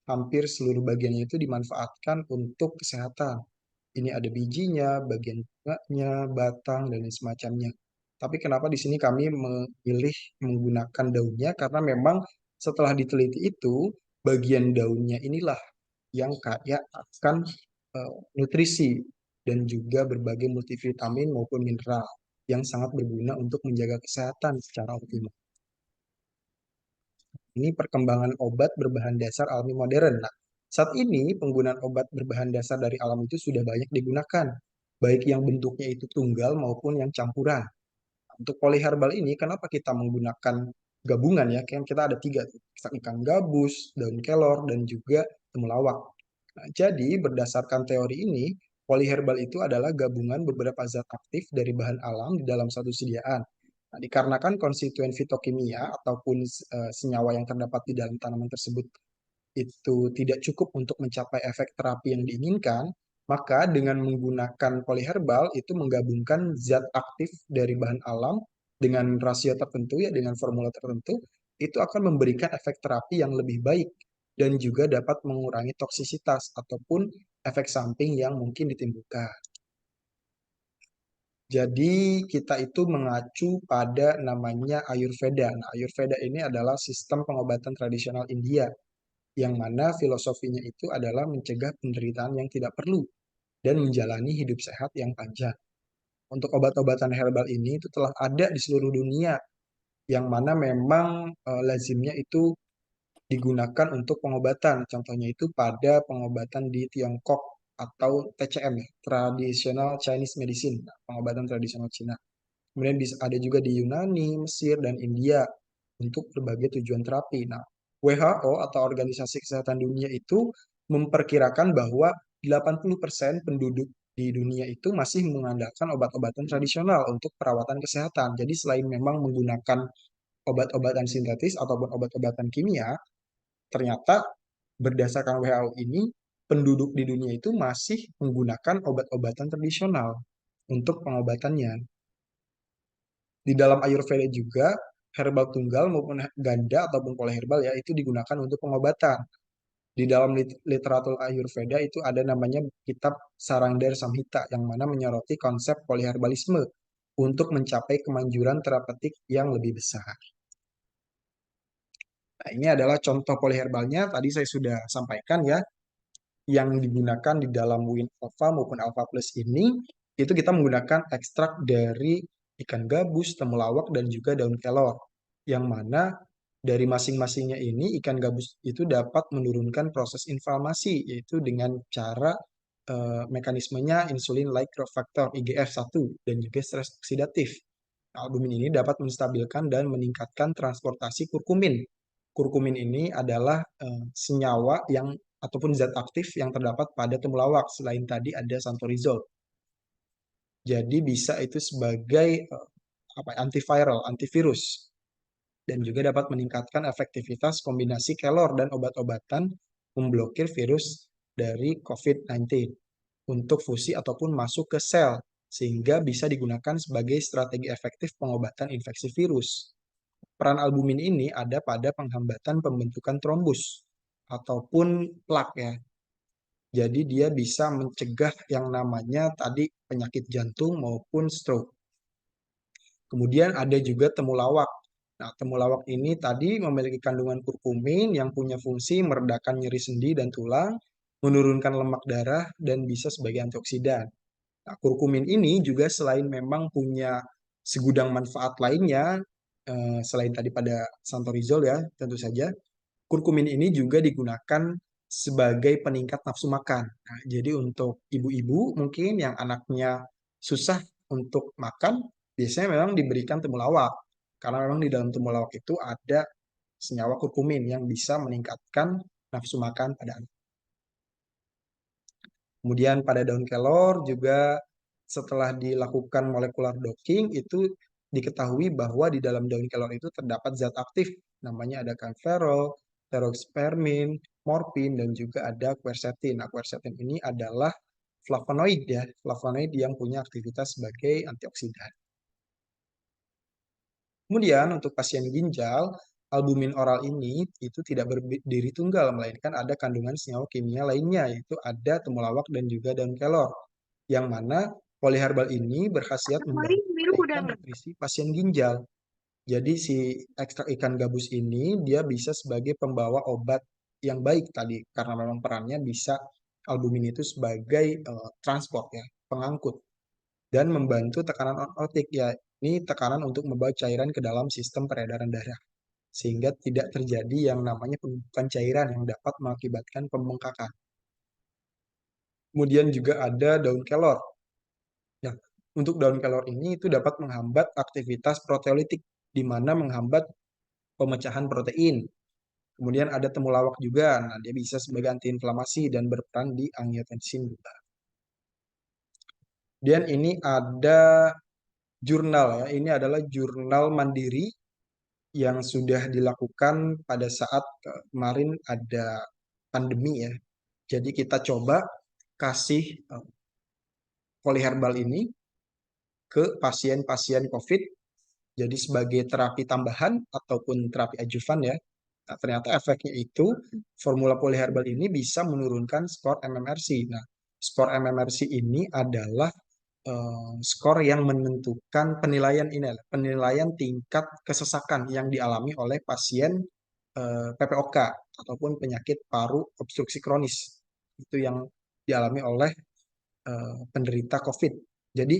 hampir seluruh bagiannya itu dimanfaatkan untuk kesehatan. Ini ada bijinya, bagian bunganya, batang, dan lain semacamnya. Tapi kenapa di sini kami memilih menggunakan daunnya? Karena memang setelah diteliti itu, bagian daunnya inilah yang kaya akan nutrisi dan juga berbagai multivitamin maupun mineral yang sangat berguna untuk menjaga kesehatan secara optimal. Ini perkembangan obat berbahan dasar alami modern. Nah, saat ini penggunaan obat berbahan dasar dari alam itu sudah banyak digunakan, baik yang bentuknya itu tunggal maupun yang campuran. Untuk poliherbal ini, kenapa kita menggunakan gabungan ya? Kan kita ada 3, ikan gabus, daun kelor, dan juga temulawak. Nah, jadi berdasarkan teori ini, poliherbal itu adalah gabungan beberapa zat aktif dari bahan alam di dalam satu sediaan. Nah, dikarenakan konstituen fitokimia ataupun senyawa yang terdapat di dalam tanaman tersebut itu tidak cukup untuk mencapai efek terapi yang diinginkan, maka dengan menggunakan poliherbal itu menggabungkan zat aktif dari bahan alam dengan rasio tertentu ya, dengan formula tertentu, itu akan memberikan efek terapi yang lebih baik dan juga dapat mengurangi toksisitas ataupun efek samping yang mungkin ditimbulkan. Jadi kita itu mengacu pada namanya Ayurveda. Nah, Ayurveda ini adalah sistem pengobatan tradisional India yang mana filosofinya itu adalah mencegah penderitaan yang tidak perlu dan menjalani hidup sehat yang panjang. Untuk obat-obatan herbal ini itu telah ada di seluruh dunia, yang mana memang lazimnya itu digunakan untuk pengobatan. Contohnya itu pada pengobatan di Tiongkok atau TCM ya, Traditional Chinese Medicine, nah, pengobatan tradisional Cina. Kemudian bisa ada juga di Yunani, Mesir, dan India untuk berbagai tujuan terapi. Nah, WHO atau Organisasi Kesehatan Dunia itu memperkirakan bahwa 80% penduduk di dunia itu masih mengandalkan obat-obatan tradisional untuk perawatan kesehatan. Jadi selain memang menggunakan obat-obatan sintetis ataupun obat-obatan kimia, ternyata berdasarkan WHO ini penduduk di dunia itu masih menggunakan obat-obatan tradisional untuk pengobatannya. Di dalam Ayurveda juga herbal tunggal maupun ganda ataupun polyherbal ya itu digunakan untuk pengobatan. Di dalam literatur Ayurveda itu ada namanya kitab Sarangdar Samhita yang mana menyoroti konsep polyherbalisme untuk mencapai kemanjuran terapeutik yang lebih besar. Nah, ini adalah contoh polyherbalnya. Tadi saya sudah sampaikan ya, yang digunakan di dalam Win Alpha maupun Alpha Plus ini, itu kita menggunakan ekstrak dari ikan gabus, temulawak, dan juga daun kelor. Yang mana dari masing-masingnya ini, ikan gabus itu dapat menurunkan proses inflamasi, yaitu dengan cara mekanismenya insulin-like growth factor IGF-1 dan juga stres oksidatif. Albumin ini dapat menstabilkan dan meningkatkan transportasi kurkumin. Kurkumin ini adalah senyawa yang ataupun zat aktif yang terdapat pada temulawak. Selain tadi ada santorizol. Jadi bisa itu sebagai antiviral, antivirus dan juga dapat meningkatkan efektivitas kombinasi kelor dan obat-obatan memblokir virus dari COVID-19 untuk fusi ataupun masuk ke sel sehingga bisa digunakan sebagai strategi efektif pengobatan infeksi virus. Peran albumin ini ada pada penghambatan pembentukan trombus ataupun plak ya. Jadi dia bisa mencegah yang namanya tadi penyakit jantung maupun stroke. Kemudian ada juga temulawak. Nah, temulawak ini tadi memiliki kandungan kurkumin yang punya fungsi meredakan nyeri sendi dan tulang, menurunkan lemak darah, dan bisa sebagai antioksidan. Nah, kurkumin ini juga selain memang punya segudang manfaat lainnya, selain tadi pada santorizol ya, tentu saja, kurkumin ini juga digunakan sebagai peningkat nafsu makan. Nah, jadi untuk ibu-ibu mungkin yang anaknya susah untuk makan, biasanya memang diberikan temulawak. Karena memang di dalam temulawak itu ada senyawa kurkumin yang bisa meningkatkan nafsu makan pada anak. Kemudian pada daun kelor juga setelah dilakukan molecular docking itu diketahui bahwa di dalam daun kelor itu terdapat zat aktif namanya ada kaempferol, teroxpermin, morfin dan juga ada quercetin. Nah, quercetin ini adalah flavonoid ya, flavonoid yang punya aktivitas sebagai antioksidan. Kemudian untuk pasien ginjal, albumin oral ini itu tidak berdiri tunggal, melainkan ada kandungan senyawa kimia lainnya, yaitu ada temulawak dan juga daun kelor, yang mana polyherbal ini berkhasiat membantu perbaikan nutrisi pasien ginjal. Jadi si ekstrak ikan gabus ini dia bisa sebagai pembawa obat yang baik tadi, karena memang perannya bisa albumin itu sebagai transport ya, pengangkut dan membantu tekanan ototik ya. Ini tekanan untuk membawa cairan ke dalam sistem peredaran darah sehingga tidak terjadi yang namanya penumpukan cairan yang dapat mengakibatkan pembengkakan. Kemudian juga ada daun kelor. Nah, untuk daun kelor ini itu dapat menghambat aktivitas proteolitik di mana menghambat pemecahan protein. Kemudian ada temulawak juga. Nah, dia bisa sebagai antiinflamasi dan berperan di angiotensin juga. Kemudian ini ada jurnal ya. Ini adalah jurnal mandiri yang sudah dilakukan pada saat kemarin ada pandemi ya. Jadi kita coba kasih polyherbal ini ke pasien-pasien COVID. Jadi sebagai terapi tambahan ataupun terapi adjuvan ya. Nah, ternyata efeknya itu formula polyherbal ini bisa menurunkan skor MMRC. Nah, skor MMRC ini adalah skor yang menentukan penilaian ini, penilaian tingkat kesesakan yang dialami oleh pasien PPOK ataupun penyakit paru obstruksi kronis. Itu yang dialami oleh penderita COVID. Jadi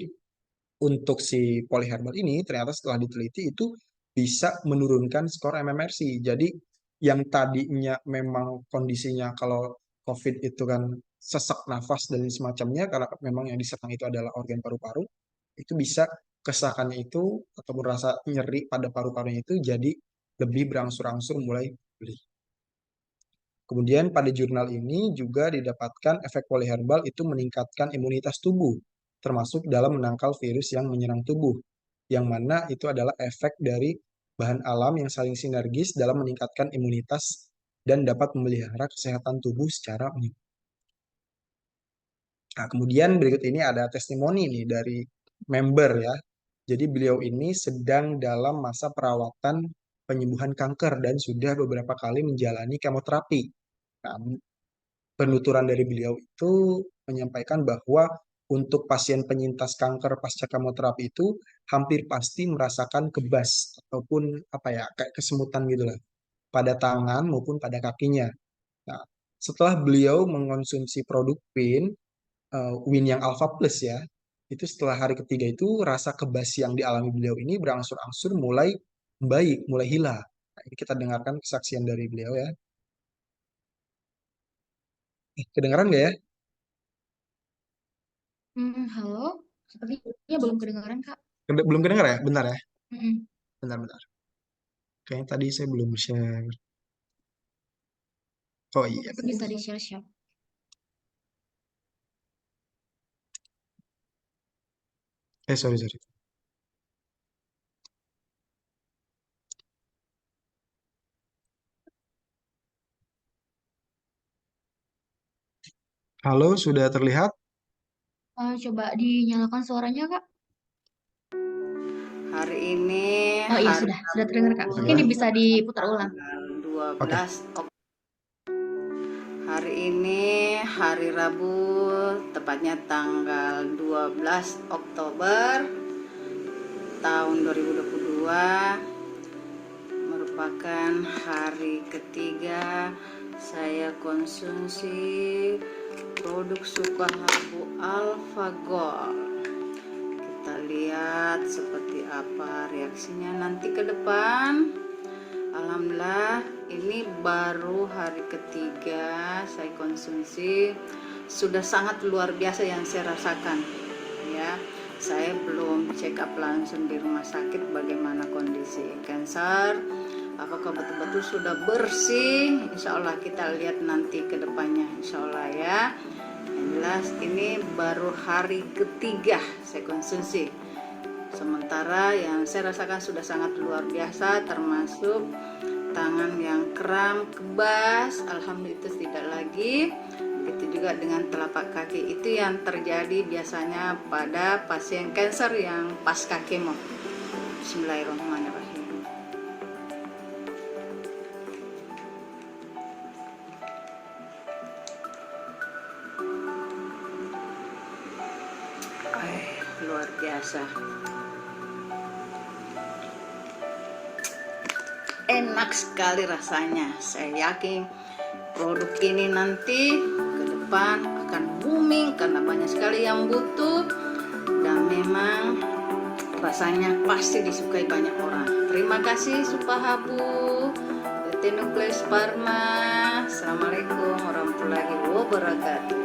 untuk si polyherbal ini ternyata setelah diteliti itu bisa menurunkan skor MMRC. Jadi yang tadinya memang kondisinya kalau COVID itu kan sesak nafas dan semacamnya karena memang yang diserang itu adalah organ paru-paru, itu bisa kesakannya itu ataupun rasa nyeri pada paru-parunya itu jadi lebih berangsur-angsur mulai pulih. Kemudian pada jurnal ini juga didapatkan efek polyherbal itu meningkatkan imunitas tubuh, termasuk dalam menangkal virus yang menyerang tubuh, yang mana itu adalah efek dari bahan alam yang saling sinergis dalam meningkatkan imunitas dan dapat memelihara kesehatan tubuh secara menyeluruh. Nah, kemudian berikut ini ada testimoni nih dari member ya. Jadi beliau ini sedang dalam masa perawatan penyembuhan kanker dan sudah beberapa kali menjalani kemoterapi. Nah, penuturan dari beliau itu menyampaikan bahwa untuk pasien penyintas kanker pasca kemoterapi itu hampir pasti merasakan kebas ataupun apa ya kayak kesemutan gitu lah pada tangan maupun pada kakinya. Nah, setelah beliau mengonsumsi produk Win yang Alpha Plus ya, itu setelah hari ketiga itu rasa kebas yang dialami beliau ini berangsur-angsur mulai baik, mulai hilang. Nah, ini kita dengarkan kesaksian dari beliau ya. Kedengaran nggak ya? Halo, sepertinya belum kedengaran, Kak. Belum kedengar ya? Bentar ya. Mm-mm. Bentar-bentar. Kayaknya tadi saya belum share. Oh iya, Mungkin betul. bisa di-share. Sorry, sorry. Halo, sudah terlihat? Coba dinyalakan suaranya, Kak. Hari ini Oh iya, hari sudah terdengar, Kak. Mungkin Sudah? bisa diputar ulang. tanggal Oke. 12 Hari ini hari Rabu, tepatnya tanggal 12 Oktober tahun 2022, merupakan hari ketiga saya konsumsi produk Sukahabu Alpha Gold. Kita lihat seperti apa reaksinya nanti ke depan. Alhamdulillah, ini baru hari ketiga saya konsumsi, sudah sangat luar biasa yang saya rasakan ya. Saya belum check up langsung di rumah sakit bagaimana kondisi kanker, apakah betul-betul sudah bersih. Insya Allah kita lihat nanti ke depannya, insya Allah ya. Yang jelas ini baru hari ketiga saya konsumsi. Sementara yang saya rasakan sudah sangat luar biasa, termasuk tangan yang kram, kebas, alhamdulillah itu tidak lagi. Begitu juga dengan telapak kaki, itu yang terjadi biasanya pada pasien kanker yang pasca kemo. Bismillahirrahmanirrahim. Luar biasa. Enak sekali rasanya. Saya yakin produk ini nanti ke depan akan booming karena banyak sekali yang butuh dan memang rasanya pasti disukai banyak orang. Terima kasih Supahabu, PT Nukleus Pharma. Assalamualaikum warahmatullahi wabarakatuh.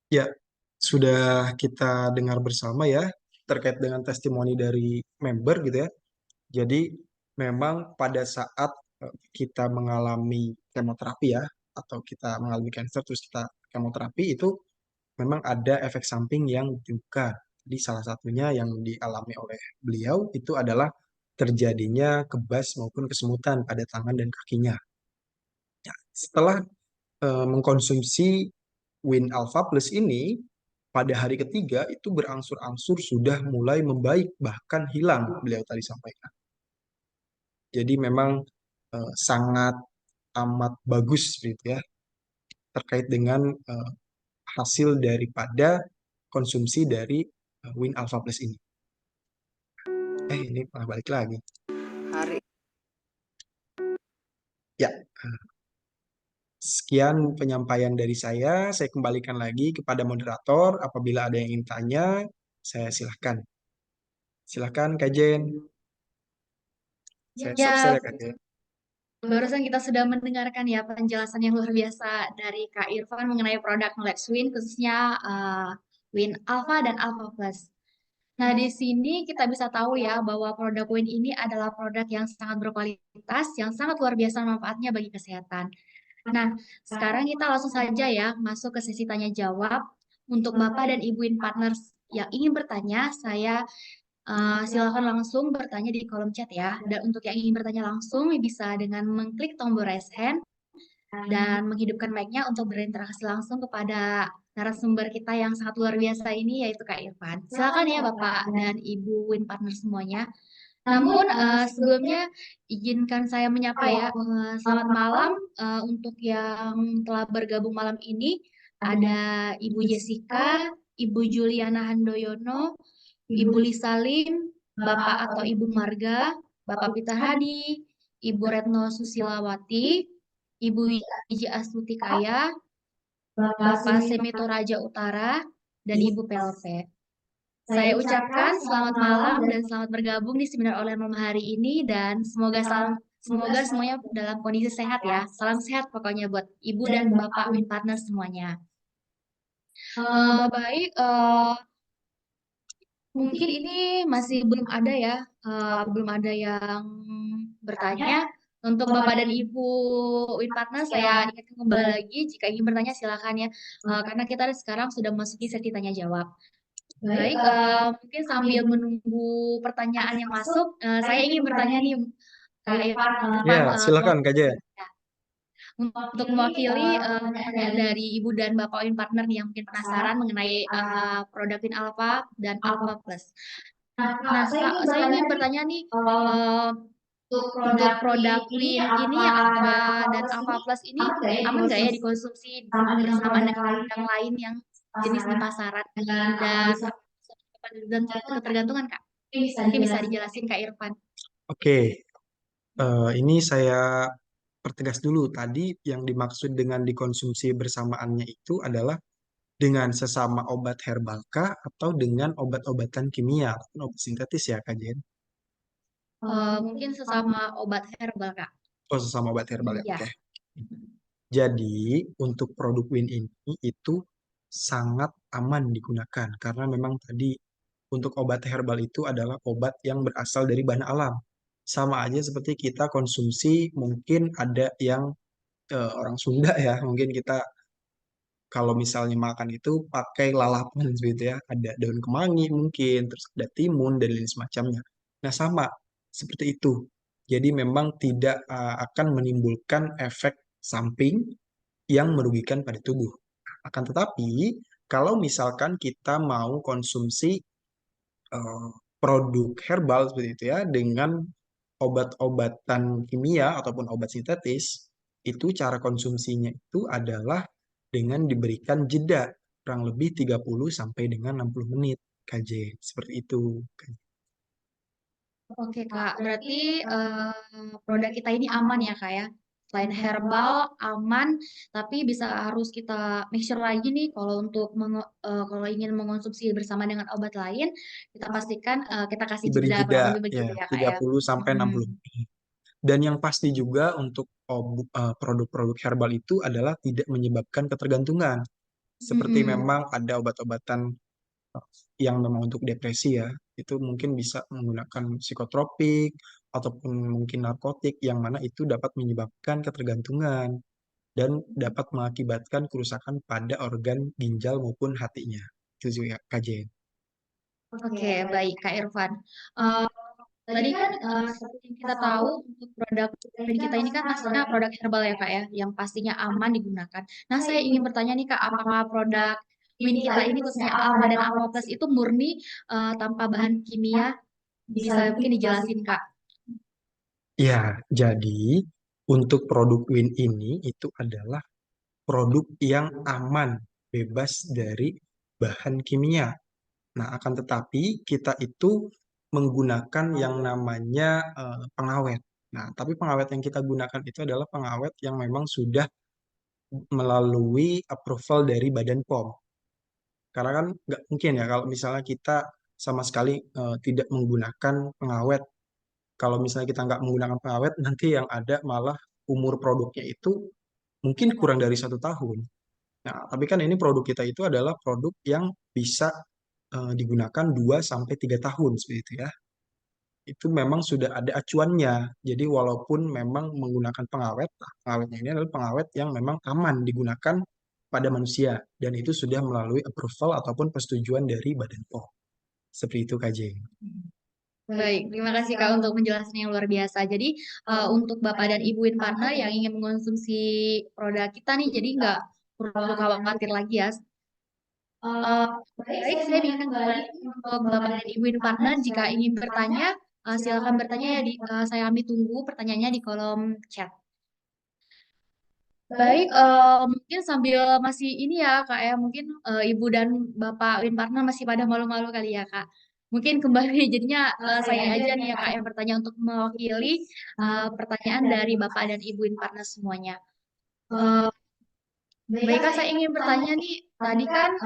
Ya, sudah kita dengar bersama ya terkait dengan testimoni dari member gitu ya. Jadi memang pada saat kita mengalami kemoterapi ya atau kita mengalami cancer terus kita kemoterapi itu memang ada efek samping yang juga. Jadi salah satunya yang dialami oleh beliau itu adalah terjadinya kebas maupun kesemutan pada tangan dan kakinya. Setelah mengkonsumsi Win Alpha Plus ini, pada hari ketiga itu berangsur-angsur sudah mulai membaik, bahkan hilang, beliau tadi sampaikan. Jadi memang sangat amat bagus gitu ya, terkait dengan hasil daripada konsumsi dari Win Alpha Plus ini. Ini malah balik lagi. Hari Ya, sekian penyampaian dari saya kembalikan lagi kepada moderator. Apabila ada yang ingin tanya, saya silahkan. Silahkan, Kak Jen. Saya stop Ya, saja, Kak Jen. barusan kita sudah mendengarkan ya penjelasan yang luar biasa dari Kak Irfan mengenai produk Knowledge Win, khususnya Win Alpha dan Alpha Plus. Nah, di sini kita bisa tahu ya bahwa produk Win ini adalah produk yang sangat berkualitas, yang sangat luar biasa manfaatnya bagi kesehatan. Nah, sekarang kita langsung saja ya masuk ke sesi tanya jawab. Untuk Bapak dan Ibu Win Partners yang ingin bertanya, saya silakan langsung bertanya di kolom chat ya. Dan untuk yang ingin bertanya langsung bisa dengan mengklik tombol raise hand dan menghidupkan mic-nya untuk berinteraksi langsung kepada narasumber kita yang sangat luar biasa ini yaitu Kak Irfan. Silakan ya Bapak dan Ibu Win Partner semuanya. Namun sebelumnya izinkan saya menyapa ya. Selamat malam untuk yang telah bergabung malam ini. Ada Ibu Jessica, Ibu Juliana Handoyono, Ibu Lisa Lim, Bapak atau Ibu Marga, Bapak Peter Hadi, Ibu Retno Susilawati, Ibu Wiji Astuti Kaya, Bapak Semito Raja Utara, dan Ibu PLP. Saya ucapkan selamat malam dan selamat bergabung di seminar online malam hari ini dan semoga semuanya dalam kondisi sehat ya. Salam sehat pokoknya buat Ibu dan Bapak Win Partner semuanya. Baik, mungkin ini masih belum ada ya, belum ada yang bertanya. Untuk Bapak dan Ibu Win Partner, saya ingatkan kembali lagi, jika ingin bertanya silakan ya, karena kita sekarang sudah memasuki sesi tanya jawab. Baik, mungkin sambil menunggu pertanyaan yang masuk, saya ingin bertanya nih, Kak Irfan, Ya, silakan Kak Jen. untuk mewakili pertanyaan dari Ibu dan Bapak Win Partner nih yang mungkin penasaran mengenai produk Win Alpha dan Alpha Plus. Nah, saya ingin bertanya nih, untuk produk Win ini yang Alpha dan Alpha Plus ini aman nggak ya dikonsumsi bersamaan dengan yang lain yang jenis di pasaran dan ketergantungan Kak? Mungkin bisa dijelasin Kak Irfan. Oke, ini saya pertegas dulu. Tadi yang dimaksud dengan dikonsumsi bersamaannya itu adalah dengan sesama obat herbal kah atau dengan obat-obatan kimia ataupun obat sintetis ya Kak Jen? Mungkin sesama obat herbal Kak. Oh, sesama obat herbal ya. Iya. Oke. Jadi untuk produk Win ini itu sangat aman digunakan karena memang tadi untuk obat herbal itu adalah obat yang berasal dari bahan alam. Sama aja seperti kita konsumsi mungkin ada yang orang Sunda ya, mungkin kita kalau misalnya makan itu pakai lalapan gitu ya, ada daun kemangi mungkin, terus ada timun dan lain semacamnya. Nah, sama seperti itu. Jadi memang tidak akan menimbulkan efek samping yang merugikan pada tubuh. Akan tetapi, kalau misalkan kita mau konsumsi eh, produk herbal seperti itu ya dengan obat-obatan kimia ataupun obat sintetis, itu cara konsumsinya itu adalah dengan diberikan jeda kurang lebih 30 sampai dengan 60 menit KJ. Seperti itu. Oke Kak, berarti produk kita ini aman ya Kak ya? Selain herbal, aman, tapi bisa harus kita make sure lagi nih kalau untuk kalau ingin mengonsumsi bersama dengan obat lain, kita pastikan kita kasih Diberi jeda kurang jeda lebih ya begitu ya Kak ya? 30 sampai Mm-mm. 60 menit. Dan yang pasti juga untuk produk-produk herbal itu adalah tidak menyebabkan ketergantungan. Seperti Mm-mm. memang ada obat-obatan yang memang untuk depresi ya, itu mungkin bisa menggunakan psikotropik ataupun mungkin narkotik yang mana itu dapat menyebabkan ketergantungan dan dapat mengakibatkan kerusakan pada organ ginjal maupun hatinya. Itu juga kajian. Oke, baik Kak Irfan. Eh, Tadi kan seperti yang kita tahu untuk produk brand kita ini kan pastinya produk herbal ya Kak ya, yang pastinya aman digunakan. Nah saya ingin bertanya nih Kak, apakah produk Win kita ini khususnya Alpha dan Alpha Plus itu murni tanpa bahan kimia? Bisa mungkin dijelasin Kak? Ya, jadi untuk produk Win ini itu adalah produk yang aman, bebas dari bahan kimia. Nah, akan tetapi kita itu menggunakan yang namanya pengawet. Nah, tapi pengawet yang kita gunakan itu adalah pengawet yang memang sudah melalui approval dari Badan POM. Karena kan nggak mungkin ya kalau misalnya kita sama sekali tidak menggunakan pengawet. Kalau misalnya kita nggak menggunakan pengawet, nanti yang ada malah umur produknya itu mungkin kurang dari 1 tahun. Nah, tapi kan ini produk kita itu adalah produk yang bisa digunakan 2 sampai 3 tahun seperti itu ya. Itu memang sudah ada acuannya. Jadi walaupun memang menggunakan pengawet, nah, pengawetnya ini adalah pengawet yang memang aman digunakan pada manusia dan itu sudah melalui approval ataupun persetujuan dari Badan POM. Seperti itu KJ. Baik, terima kasih Kak untuk penjelasan yang luar biasa. Jadi untuk Bapak dan Ibu Win Partner yang ingin mengonsumsi produk kita nih, jadi nggak perlu khawatir lagi ya. Eh, Baik, saya berikan kembali untuk Bapak dan Ibu Win Partner. Jika ingin bertanya, silakan bertanya ya saya kami tunggu pertanyaannya di kolom chat. Baik, mungkin sambil masih ini ya Kak ya, mungkin Ibu dan Bapak Win Partner masih pada malu-malu kali ya Kak. Mungkin kembali jadinya saya aja nih ya Kak yang bertanya untuk mewakili pertanyaan dari Bapak dan Ibu Win Partner semuanya. Eh, Baik Kak, saya ingin bertanya nih, tadi kan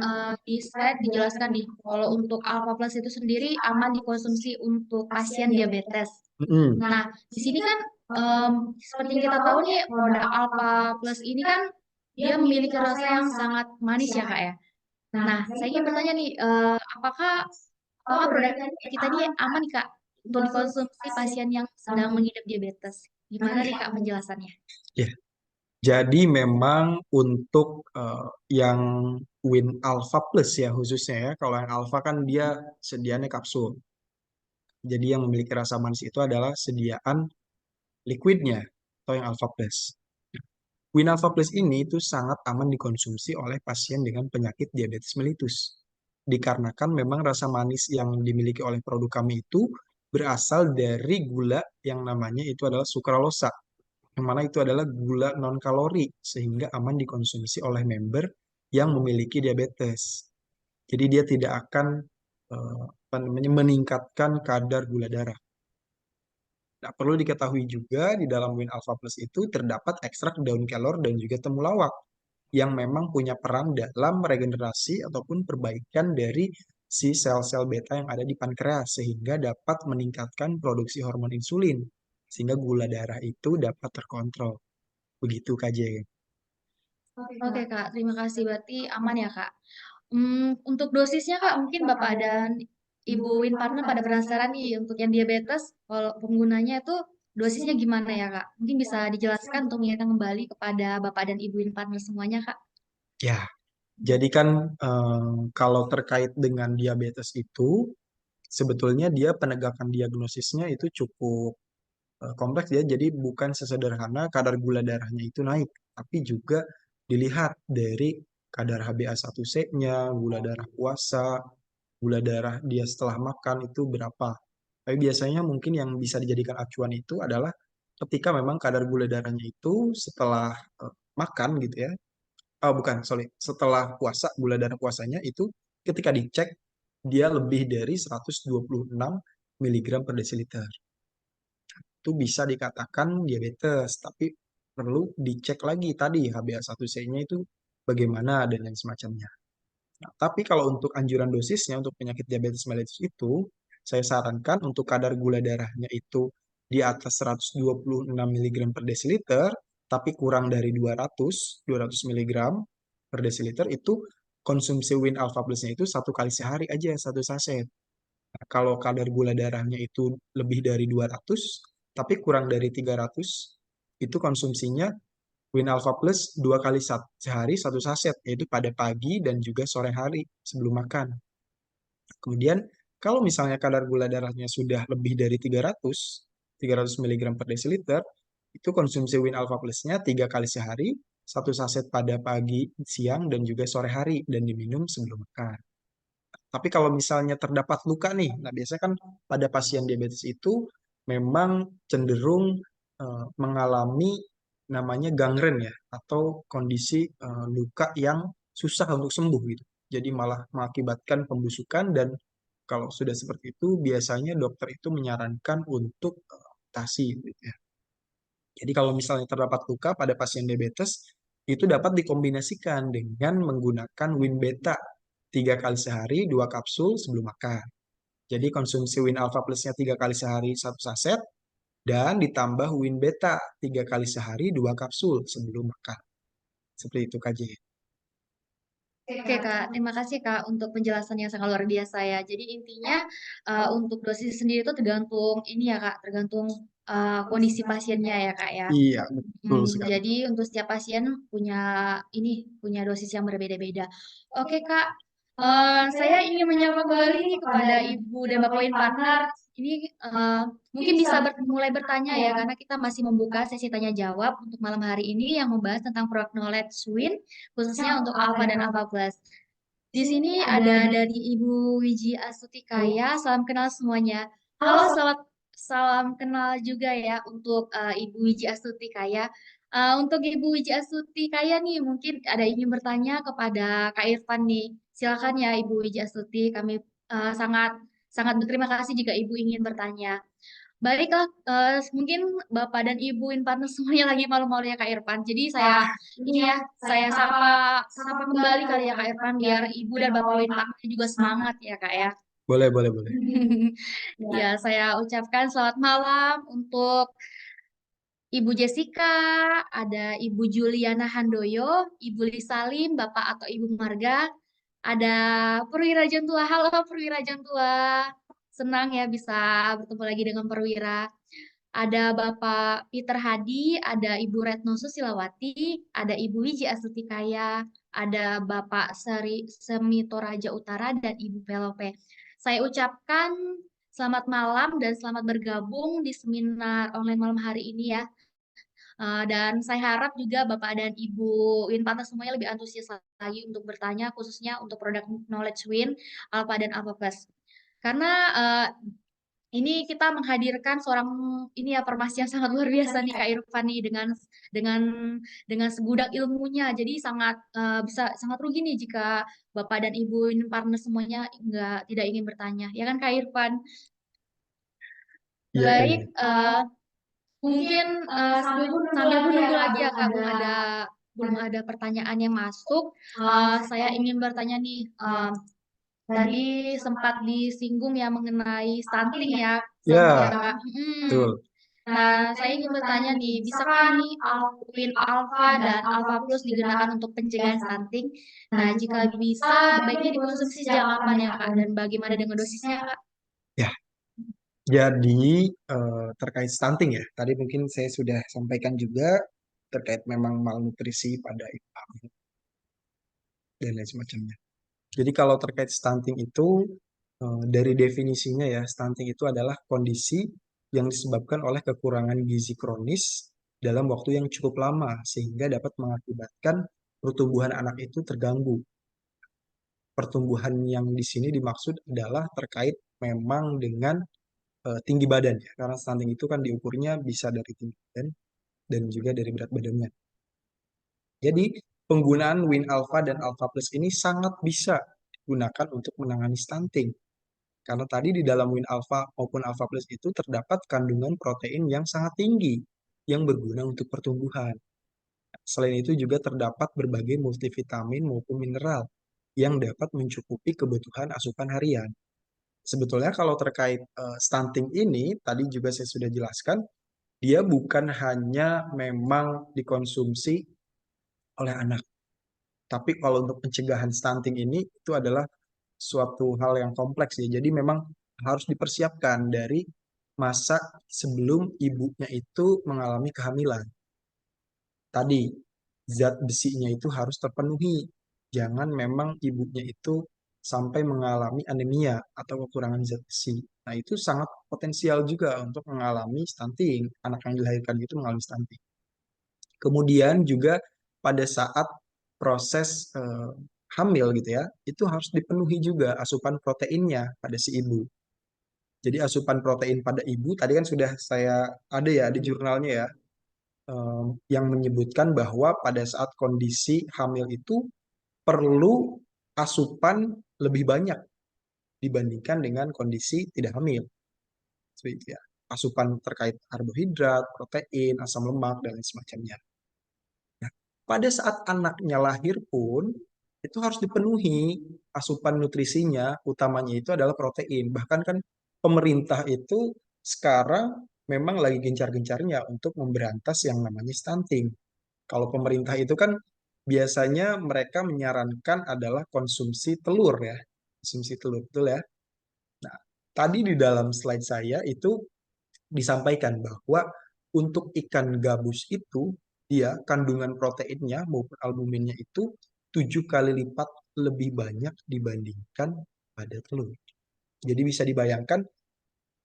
di slide dijelaskan nih, kalau untuk Alpha Plus itu sendiri aman dikonsumsi untuk pasien diabetes. Mm-mm. Nah, di sini kan seperti yang kita tahu nih, produk Alpha Plus ini kan dia memiliki rasa yang sangat manis ya Kak ya. Nah, saya ingin bertanya nih, apakah produk kita ini aman nih Kak untuk dikonsumsi pasien yang sedang mengidap diabetes? Gimana nih Kak penjelasannya? Ya, jadi memang untuk yang Win Alpha Plus ya khususnya ya, kalau yang Alpha kan dia sediaannya kapsul. Jadi yang memiliki rasa manis itu adalah sediaan liquidnya atau yang Alpha Plus. Win Alpha Plus ini itu sangat aman dikonsumsi oleh pasien dengan penyakit diabetes mellitus. Dikarenakan memang rasa manis yang dimiliki oleh produk kami itu berasal dari gula yang namanya itu adalah sukralosa, yang mana itu adalah gula non-kalori, sehingga aman dikonsumsi oleh member yang memiliki diabetes. Jadi dia tidak akan apa namanya, meningkatkan kadar gula darah. Nah, perlu diketahui juga di dalam Win Alpha Plus itu terdapat ekstrak daun kelor dan juga temulawak yang memang punya peran dalam regenerasi ataupun perbaikan dari si sel-sel beta yang ada di pankreas sehingga dapat meningkatkan produksi hormon insulin sehingga gula darah itu dapat terkontrol. Begitu KJ. Oke Kak, terima kasih. Berarti aman ya Kak. Untuk dosisnya Kak, mungkin Bapak dan Ibu Win Partner pada penasaran nih untuk yang diabetes, kalau penggunanya itu dosisnya gimana ya Kak? Mungkin bisa dijelaskan untuk mengingatkan kembali kepada Bapak dan Ibu Win Partner semuanya Kak. Ya, jadi kan kalau terkait dengan diabetes itu sebetulnya dia penegakan diagnosisnya itu cukup kompleks ya. Jadi bukan sesederhana kadar gula darahnya itu naik, tapi juga dilihat dari kadar HbA1c-nya, gula darah puasa, gula darah dia setelah makan itu berapa. Tapi biasanya mungkin yang bisa dijadikan acuan itu adalah ketika memang kadar gula darahnya itu setelah makan gitu ya. Oh bukan, sorry. Setelah puasa, gula darah puasanya itu ketika dicek dia lebih dari 126 miligram per desiliter. Itu bisa dikatakan diabetes, tapi perlu dicek lagi tadi HbA1c-nya itu bagaimana dan lain semacamnya. Nah, tapi kalau untuk anjuran dosisnya untuk penyakit diabetes mellitus itu, saya sarankan untuk kadar gula darahnya itu di atas 126 miligram per desiliter, tapi kurang dari 200 miligram per desiliter itu konsumsi Win Alpha Plus-nya itu 1 kali sehari aja, 1 saset. Nah, kalau kadar gula darahnya itu lebih dari 200, tapi kurang dari 300, itu konsumsinya Win Alpha Plus 2 kali sehari 1 saset, yaitu pada pagi dan juga sore hari sebelum makan. Kemudian, kalau misalnya kadar gula darahnya sudah lebih dari 300 miligram per desiliter, itu konsumsi Win Alpha Plus-nya 3 kali sehari, 1 saset pada pagi, siang, dan juga sore hari, dan diminum sebelum makan. Tapi kalau misalnya terdapat luka nih, nah biasanya kan pada pasien diabetes itu memang cenderung mengalami namanya gangren ya, atau kondisi luka yang susah untuk sembuh gitu. Jadi malah mengakibatkan pembusukan dan kalau sudah seperti itu biasanya dokter itu menyarankan untuk amputasi gitu ya. Jadi kalau misalnya terdapat luka pada pasien diabetes, itu dapat dikombinasikan dengan menggunakan Winbeta 3 kali sehari, 2 kapsul sebelum makan. Jadi konsumsi Win Alpha Plusnya 3 kali sehari 1 saset, dan ditambah Winbeta 3 kali sehari 2 kapsul sebelum makan. Seperti itu KJ. Oke Kak, terima kasih Kak untuk penjelasannya yang sangat luar biasa ya. Jadi intinya untuk dosis sendiri itu tergantung ini ya Kak, tergantung kondisi pasiennya ya Kak ya. Iya, betul sekali. Jadi untuk setiap pasien punya dosis yang berbeda-beda. Oke Kak, saya ingin menyapa kembali nih kepada Ibu dan Bapak Win Partner. Ini mungkin bisa mulai bertanya ya karena kita masih membuka sesi tanya jawab untuk malam hari ini yang membahas tentang produk knowledge Win khususnya untuk Alpha dan Alpha Plus. Di sini ada dari Ibu Wiji Astuti Kaya. Salam kenal semuanya. Halo, salam kenal juga ya untuk Ibu Wiji Astuti Kaya. Untuk Ibu Wiji Astuti Kaya nih, mungkin ada ingin bertanya kepada Kak Irfan nih. Silakan ya Ibu Wiji Astuti. Kami sangat sangat berterima kasih jika Ibu ingin bertanya. Baiklah, mungkin Bapak dan Ibu Inpartner semuanya lagi malu-malu ya Kak Irfan. Jadi saya sapa sapa kembali kali ya Kak Irfan biar Ibu dan Bapak Inpartner juga semangat ya Kak ya. Boleh, boleh, boleh. Ya, saya ucapkan selamat malam untuk Ibu Jessica, ada Ibu Juliana Handoyo, Ibu Lisalim, Bapak atau Ibu Marga, ada Perwira Jantua. Halo Perwira Jantua. Senang ya bisa bertemu lagi dengan Perwira. Ada Bapak Peter Hadi, ada Ibu Retno Susilawati, ada Ibu Wiji Astuti Kaya, ada Bapak Semitoraja Utara, dan Ibu Pelope. Saya ucapkan selamat malam dan selamat bergabung di seminar online malam hari ini ya. Dan saya harap juga Bapak dan Ibu Winpata semuanya lebih antusias lagi untuk bertanya, khususnya untuk produk Knowledge Win, Alpha dan Alpha Plus. Karena ini kita menghadirkan seorang ini ya farmasi yang sangat luar biasa nih Kak Irfan nih dengan dengan segudang ilmunya. Jadi bisa sangat rugi nih jika Bapak dan Ibu partner semuanya tidak ingin bertanya. Ya kan Kak Irfan? Iya, Baik, iya. mungkin sambil menunggu lagi ya Kak, belum ada pertanyaan yang masuk. Saya ingin bertanya nih, tadi sempat disinggung ya mengenai stunting ya, Ya, Kak. betul. Nah, saya ingin bertanya nih, bisakah nih Win Alpha dan Alpha Plus digunakan untuk pencegahan stunting? Nah, jika bisa, baiknya dikonsumsi sejak kapan ya Kak? Dan bagaimana dengan dosisnya Kak? Ya, jadi terkait stunting ya, tadi mungkin saya sudah sampaikan juga terkait memang malnutrisi pada ibu hamil dan lain semacamnya. Jadi kalau terkait stunting itu dari definisinya ya, stunting itu adalah kondisi yang disebabkan oleh kekurangan gizi kronis dalam waktu yang cukup lama sehingga dapat mengakibatkan pertumbuhan anak itu terganggu. Pertumbuhan yang di sini dimaksud adalah terkait memang dengan tinggi badan ya, karena stunting itu kan diukurnya bisa dari tinggi badan dan juga dari berat badannya. Jadi penggunaan Win Alpha dan Alpha Plus ini sangat bisa digunakan untuk menangani stunting. Karena tadi di dalam Win Alpha maupun Alpha Plus itu terdapat kandungan protein yang sangat tinggi yang berguna untuk pertumbuhan. Selain itu juga terdapat berbagai multivitamin maupun mineral yang dapat mencukupi kebutuhan asupan harian. Sebetulnya kalau terkait stunting ini, tadi juga saya sudah jelaskan, dia bukan hanya memang dikonsumsi oleh anak. Tapi kalau untuk pencegahan stunting ini, itu adalah suatu hal yang kompleks ya. Jadi memang harus dipersiapkan dari masa sebelum ibunya itu mengalami kehamilan. Tadi, zat besinya itu harus terpenuhi. Jangan memang ibunya itu sampai mengalami anemia atau kekurangan zat besi. Nah, itu sangat potensial juga untuk mengalami stunting. Anak yang dilahirkan itu mengalami stunting. Kemudian juga pada saat proses hamil gitu ya, itu harus dipenuhi juga asupan proteinnya pada si ibu. Jadi asupan protein pada ibu tadi kan sudah saya ada ya di jurnalnya ya, yang menyebutkan bahwa pada saat kondisi hamil itu perlu asupan lebih banyak dibandingkan dengan kondisi tidak hamil. Seperti itu ya. Asupan terkait karbohidrat, protein, asam lemak, dan lain semacamnya. Nah, pada saat anaknya lahir pun, itu harus dipenuhi asupan nutrisinya, utamanya itu adalah protein. Bahkan kan pemerintah itu sekarang memang lagi gencar-gencarnya untuk memberantas yang namanya stunting. Kalau pemerintah itu kan biasanya mereka menyarankan adalah konsumsi telur ya. Konsumsi telur, betul ya? Nah, tadi di dalam slide saya itu disampaikan bahwa untuk ikan gabus itu dia kandungan proteinnya maupun albuminnya itu 7 kali lipat lebih banyak dibandingkan pada telur. Jadi bisa dibayangkan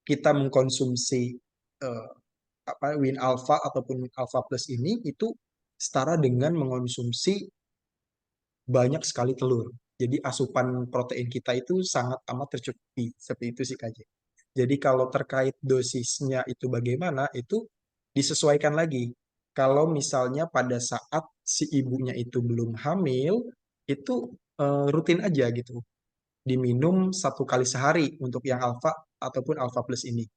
kita mengkonsumsi eh, win alpha ataupun win alpha plus ini itu setara dengan mengkonsumsi banyak sekali telur. Jadi asupan protein kita itu sangat amat tercukupi. Seperti itu sih KJ. Jadi kalau terkait dosisnya itu bagaimana, itu disesuaikan lagi. Kalau misalnya pada saat si ibunya itu belum hamil, itu rutin aja gitu. Diminum 1 kali sehari untuk yang alfa ataupun alfa plus ini.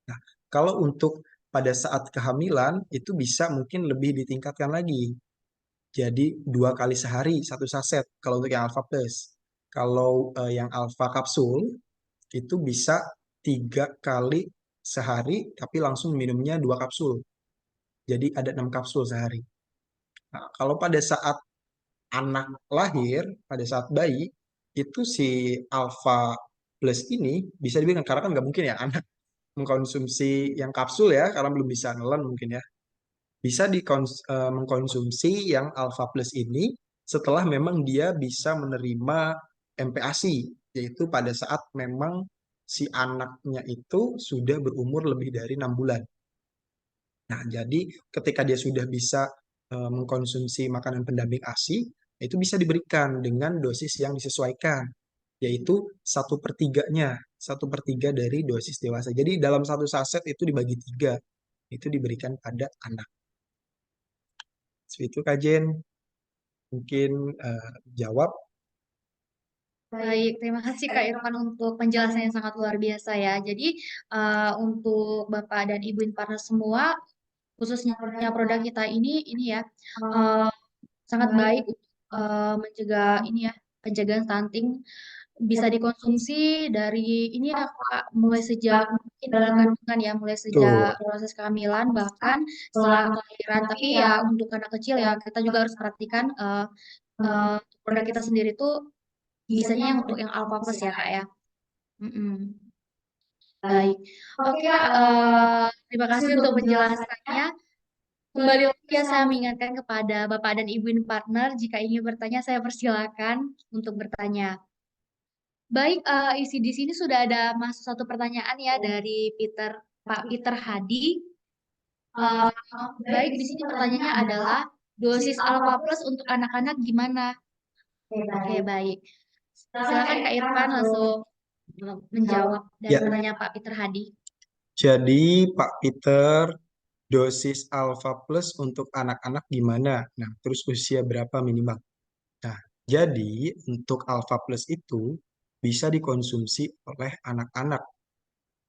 Nah, kalau untuk pada saat kehamilan, itu bisa mungkin lebih ditingkatkan lagi. Jadi 2 kali sehari 1 saset kalau untuk yang alpha plus. Kalau yang alpha kapsul itu bisa 3 kali sehari tapi langsung minumnya 2 kapsul. Jadi ada 6 kapsul sehari. Nah, kalau pada saat anak lahir, pada saat bayi, itu si alpha plus ini bisa dibilang karena kan nggak mungkin ya anak mengkonsumsi yang kapsul ya karena belum bisa nelen mungkin ya bisa mengkonsumsi yang alpha plus ini setelah memang dia bisa menerima MPASI, yaitu pada saat memang si anaknya itu sudah berumur lebih dari 6 bulan. Nah, jadi ketika dia sudah bisa mengkonsumsi makanan pendamping ASI, itu bisa diberikan dengan dosis yang disesuaikan, yaitu 1/3-nya, 1/3 dari dosis dewasa. Jadi dalam 1 saset itu dibagi 3, itu diberikan pada anak. Seperti itu Kak Jen, mungkin jawab. Baik, terima kasih Kak Irfan untuk penjelasan yang sangat luar biasa ya. Jadi untuk Bapak dan Ibu Inpartner semua, khususnya produk kita ini ya eh, sangat baik untuk mencegah ini ya pencegahan stunting bisa dikonsumsi dari ini ya Kak, mulai sejak mungkin dalam kandungan ya, mulai sejak Tuh, proses kehamilan bahkan setelah kelahiran. Tapi ya untuk anak kecil ya kita juga harus perhatikan produk kita sendiri tuh bisanya yang untuk yang alpha plus ya Kak ya. Mm-mm. Baik. Oke Kak, terima kasih untuk penjelasannya. Kembali lagi ya saya mengingatkan kepada Bapak dan Ibu Partner, jika ingin bertanya saya persilakan untuk bertanya. Baik, isi di sini sudah ada masuk satu pertanyaan ya dari Pak Peter Hadi. Eh, Baik, di sini pertanyaannya adalah dosis alpha plus untuk anak-anak gimana? Oke, baik. Silakan Kak Irfan langsung menjawab dari ya. pertanyaan Pak Peter Hadi. Jadi Pak Peter, dosis alpha plus untuk anak-anak gimana? Nah, terus usia berapa minimal? Nah, jadi untuk alpha plus itu bisa dikonsumsi oleh anak-anak.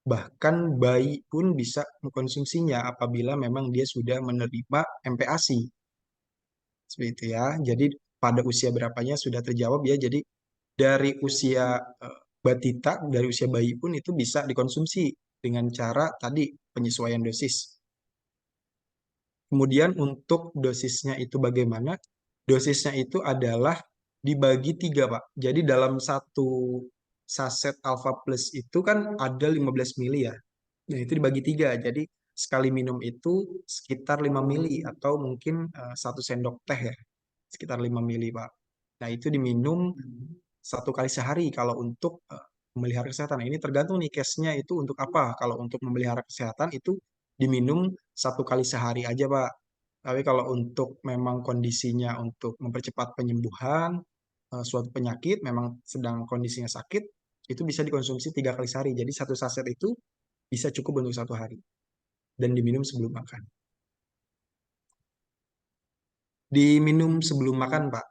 Bahkan bayi pun bisa mengkonsumsinya apabila memang dia sudah menerima MPASI. Seperti itu ya. Jadi pada usia berapanya sudah terjawab ya. Jadi dari usia batita, dari usia bayi pun itu bisa dikonsumsi dengan cara tadi penyesuaian dosis. Kemudian untuk dosisnya itu bagaimana? Dosisnya itu adalah dibagi 3, Pak. Jadi dalam 1 saset Alpha Plus itu kan ada 15 mili ya. Nah, itu dibagi 3. Jadi sekali minum itu sekitar 5 mili atau mungkin 1 sendok teh ya. Sekitar 5 mili, Pak. Nah, itu diminum 1 kali sehari kalau untuk memelihara kesehatan. Nah, ini tergantung nih case-nya itu untuk apa. Kalau untuk memelihara kesehatan itu diminum 1 kali sehari aja, Pak. Tapi kalau untuk memang kondisinya untuk mempercepat penyembuhan suatu penyakit, memang sedang kondisinya sakit, itu bisa dikonsumsi 3 kali sehari. Jadi 1 saset itu bisa cukup untuk 1 hari dan diminum sebelum makan. Diminum sebelum makan, Pak.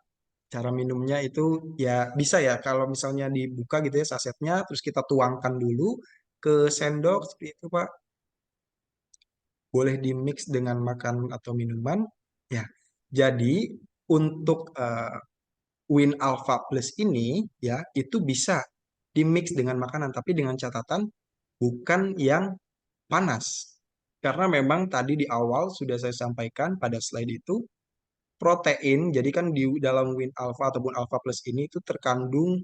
Cara minumnya itu ya bisa ya kalau misalnya dibuka gitu ya sasetnya, terus kita tuangkan dulu ke sendok seperti itu, Pak. Boleh dimix dengan makanan atau minuman. Ya, jadi untuk Win Alpha Plus ini ya itu bisa dimix dengan makanan, tapi dengan catatan bukan yang panas. Karena memang tadi di awal sudah saya sampaikan pada slide itu protein. Jadi kan di dalam Win Alpha ataupun Alpha Plus ini itu terkandung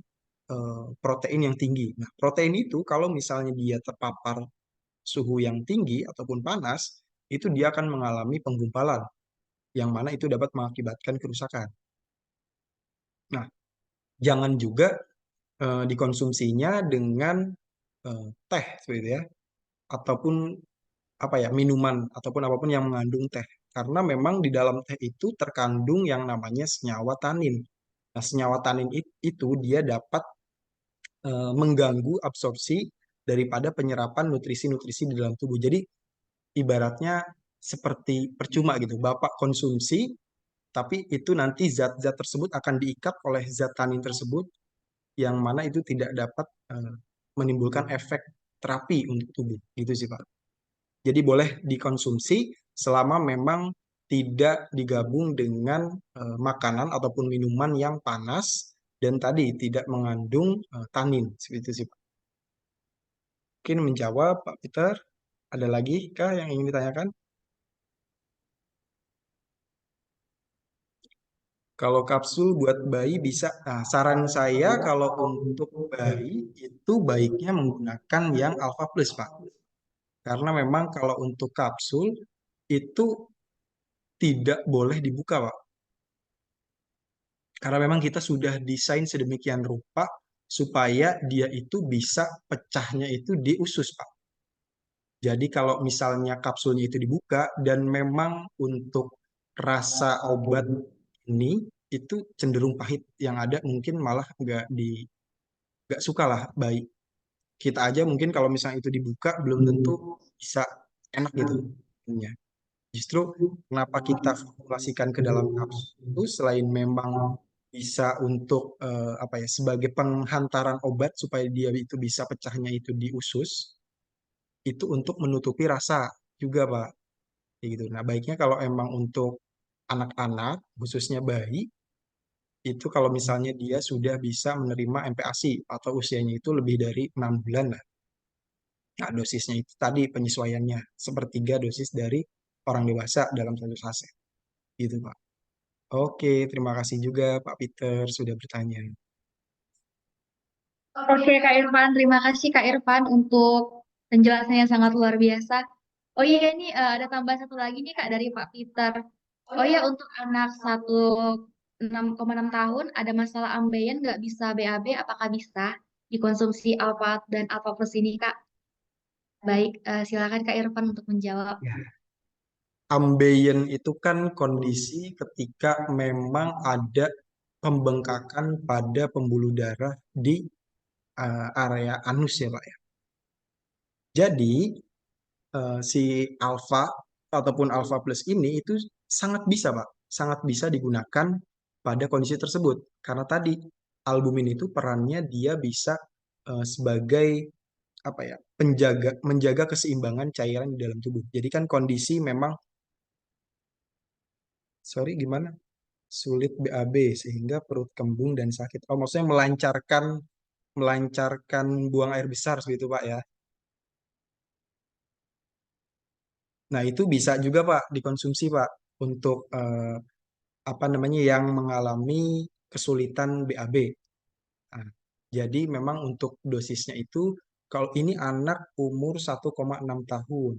protein yang tinggi. Nah, protein itu kalau misalnya dia terpapar suhu yang tinggi ataupun panas, itu dia akan mengalami penggumpalan, yang mana itu dapat mengakibatkan kerusakan. Nah, jangan juga dikonsumsinya dengan teh, seperti itu ya, ataupun apa ya, minuman ataupun apapun yang mengandung teh. Karena memang di dalam teh itu terkandung yang namanya senyawa tanin. Nah, senyawa tanin itu dia dapat mengganggu absorpsi daripada penyerapan nutrisi-nutrisi di dalam tubuh. Jadi ibaratnya seperti percuma gitu. Bapak konsumsi, tapi itu nanti zat-zat tersebut akan diikat oleh zat tanin tersebut, yang mana itu tidak dapat menimbulkan efek terapi untuk tubuh. Gitu sih, Pak. Jadi boleh dikonsumsi selama memang tidak digabung dengan makanan ataupun minuman yang panas dan tadi tidak mengandung tanin. Seperti itu sih, Pak. Mungkin menjawab, Pak Peter. Ada lagi kah yang ingin ditanyakan? Kalau kapsul buat bayi bisa. Nah, saran saya kalau untuk bayi itu baiknya menggunakan yang Alpha Plus, Pak. Karena memang kalau untuk kapsul itu tidak boleh dibuka, Pak. Karena memang kita sudah desain sedemikian rupa supaya dia itu bisa pecahnya itu di usus, Pak. Jadi kalau misalnya kapsulnya itu dibuka dan memang untuk rasa obat ini itu cenderung pahit, yang ada mungkin malah nggak suka lah bayi. Kita aja mungkin kalau misalnya itu dibuka belum tentu bisa enak gitu. Ya. Justru kenapa kita formulasikan ke dalam kapsul itu selain memang bisa untuk apa ya, sebagai penghantaran obat supaya dia itu bisa pecahnya itu di usus, itu untuk menutupi rasa juga, Pak. Kayak gitu. Nah, baiknya kalau emang untuk anak-anak, khususnya bayi, itu kalau misalnya dia sudah bisa menerima MPASI atau usianya itu lebih dari 6 bulan lah. Nah, dosisnya itu tadi penyesuaiannya sepertiga dosis dari orang dewasa dalam satu saset. Gitu, Pak. Oke, terima kasih juga Pak Peter sudah bertanya. Oke, Kak Irfan. Terima kasih Kak Irfan untuk penjelasannya yang sangat luar biasa. Oh iya, ini ada tambahan satu lagi nih Kak dari Pak Peter. Oh iya, untuk anak 6,6 tahun ada masalah ambeien nggak bisa BAB, apakah bisa dikonsumsi Alpha dan Alpha Plus ini Kak? Baik, silakan Kak Irfan untuk menjawab. Ya. Ambeien itu kan kondisi ketika memang ada pembengkakan pada pembuluh darah di area anus ya, Pak ya. Jadi si alfa ataupun alfa plus ini itu sangat bisa, Pak, sangat bisa digunakan pada kondisi tersebut. Karena tadi albumin itu perannya dia bisa sebagai apa ya, menjaga keseimbangan cairan di dalam tubuh. Jadi kan kondisi memang, sorry gimana, sulit BAB sehingga perut kembung dan sakit. Oh, maksudnya melancarkan melancarkan buang air besar seperti itu, Pak ya. Nah, itu bisa juga, Pak, dikonsumsi, Pak, untuk apa namanya, yang mengalami kesulitan BAB. Nah, jadi memang untuk dosisnya itu kalau ini anak umur 1,6 tahun.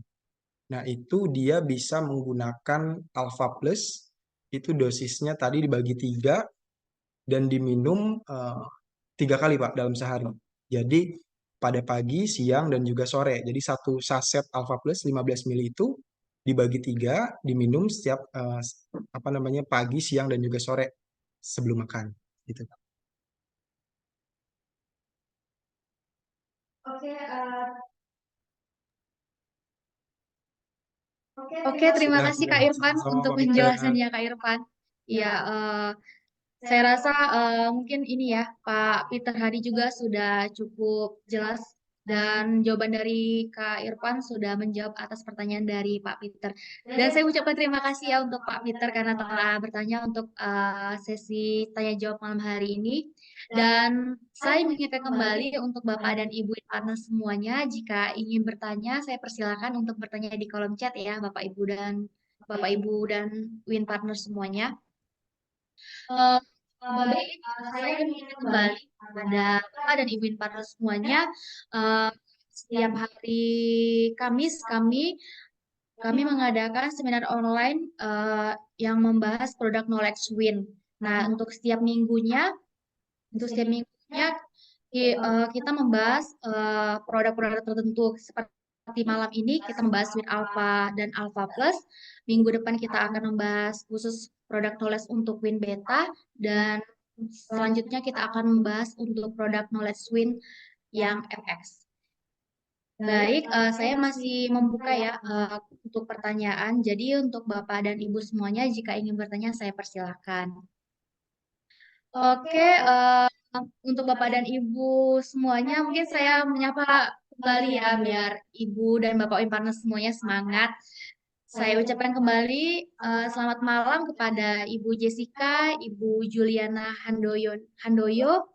Nah, itu dia bisa menggunakan Alpha Plus, itu dosisnya tadi dibagi tiga dan diminum 3 kali, Pak, dalam sehari. Jadi pada pagi, siang, dan juga sore. Jadi satu saset Alpha Plus 15 ml itu dibagi tiga, diminum setiap apa namanya, pagi, siang, dan juga sore sebelum makan. Gitu. Oke, Oke, terima Sudah, kasih Kak Irfan sama-sama untuk Pak Peter. penjelasannya Kak Irfan. Ya, saya rasa mungkin ini ya, Pak Peter Hadi juga sudah cukup jelas dan jawaban dari Kak Irfan sudah menjawab atas pertanyaan dari Pak Peter. Dan saya ucapkan terima kasih ya untuk Pak Peter karena telah bertanya untuk sesi tanya jawab malam hari ini. Dan saya mengingatkan kembali untuk Bapak dan Ibu partner semuanya, jika ingin bertanya, saya persilakan untuk bertanya di kolom chat ya, Bapak Ibu dan Win partner semuanya. Eh, Baik, saya ingin kembali kepada Bapak dan Ibu Inparno semuanya. Eh, Setiap hari Kamis kami mengadakan seminar online yang membahas produk Knowledge Win. Nah, untuk setiap minggunya kita membahas produk-produk tertentu. Seperti malam ini kita membahas Win Alpha dan Alpha Plus. Minggu depan kita akan membahas khusus produk knowledge untuk Win Beta, dan selanjutnya kita akan membahas untuk produk knowledge Win yang FX. Baik, saya masih membuka ya untuk pertanyaan. Jadi untuk Bapak dan Ibu semuanya, jika ingin bertanya, saya persilahkan. Oke, untuk Bapak dan Ibu semuanya, mungkin saya menyapa kembali ya, biar Ibu dan Bapak Imparnas semuanya semangat. Saya ucapkan kembali selamat malam kepada Ibu Jessica, Ibu Juliana Handoyo,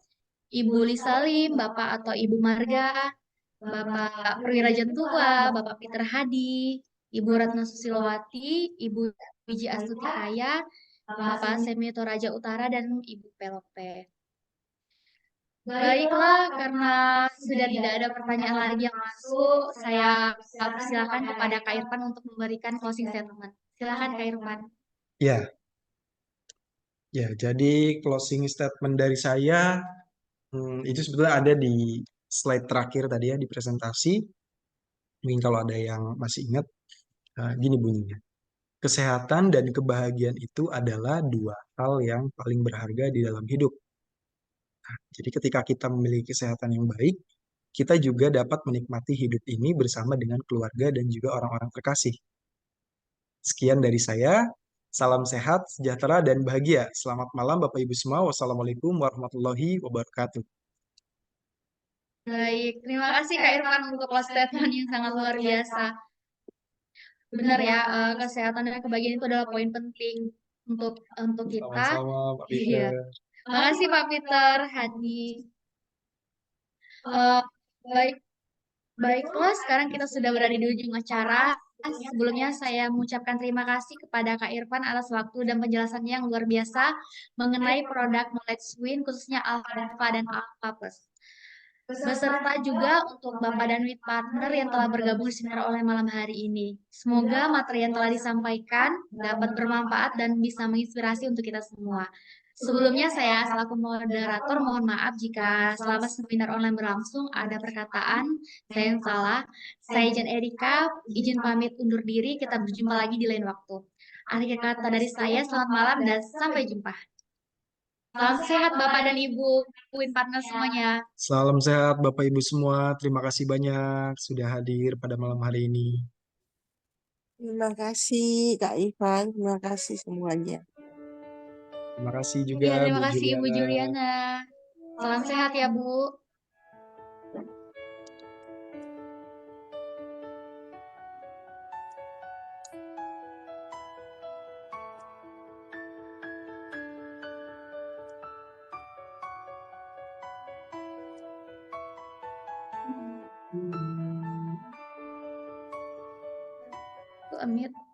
Ibu Lisalim, Bapak atau Ibu Marga, Bapak Perwira Jantua, Bapak Peter Hadi, Ibu Ratna Susilowati, Ibu Wiji Astuti Kaya, Bapak Semi Toraja Utara, dan Ibu Pelope. Baiklah, karena sudah tidak ada pertanyaan lagi yang masuk, saya persilakan kepada Kak Irfan untuk memberikan closing statement. Silakan Kak Irfan. Ya, ya. Jadi closing statement dari saya itu sebetulnya ada di slide terakhir tadi ya di presentasi. Mungkin kalau ada yang masih ingat, gini bunyinya. Kesehatan dan kebahagiaan itu adalah dua hal yang paling berharga di dalam hidup. Jadi ketika kita memiliki kesehatan yang baik, kita juga dapat menikmati hidup ini bersama dengan keluarga dan juga orang-orang terkasih. Sekian dari saya. Salam sehat, sejahtera, dan bahagia. Selamat malam Bapak Ibu semua. Wassalamualaikum warahmatullahi wabarakatuh. Baik, terima kasih Kak Irfan untuk closing statement yang sangat luar biasa. Benar ya, kesehatan dan kebahagiaan itu adalah poin penting untuk kita. Sama-sama Pak Iya. Peter. Makasih Pak Peter, Hadi. Eh, baik, Baiklah, sekarang kita sudah berada di ujung acara. Sebelumnya saya mengucapkan terima kasih kepada Kak Irfan atas waktu dan penjelasannya yang luar biasa mengenai produk Knowledge Win, khususnya Alpha dan Alpha Plus. Beserta juga untuk Bapak dan Wit Partner yang telah bergabung di seminar oleh malam hari ini. Semoga materi yang telah disampaikan dapat bermanfaat dan bisa menginspirasi untuk kita semua. Sebelumnya saya selaku moderator mohon maaf jika selama seminar online berlangsung ada perkataan saya yang salah. Saya Jen Erika, izin pamit undur diri, kita berjumpa lagi di lain waktu. Akhir kata dari saya, selamat malam dan sampai jumpa. Salam sehat Bapak dan Ibu, Win Partner semuanya. Salam sehat Bapak Ibu semua. Terima kasih banyak sudah hadir pada malam hari ini. Terima kasih Kak Ivan, terima kasih semuanya. Terima kasih juga Iya, terima Bu kasih Ibu Juliana. Juliana. Salam sehat ya Bu. Tuh, Amit.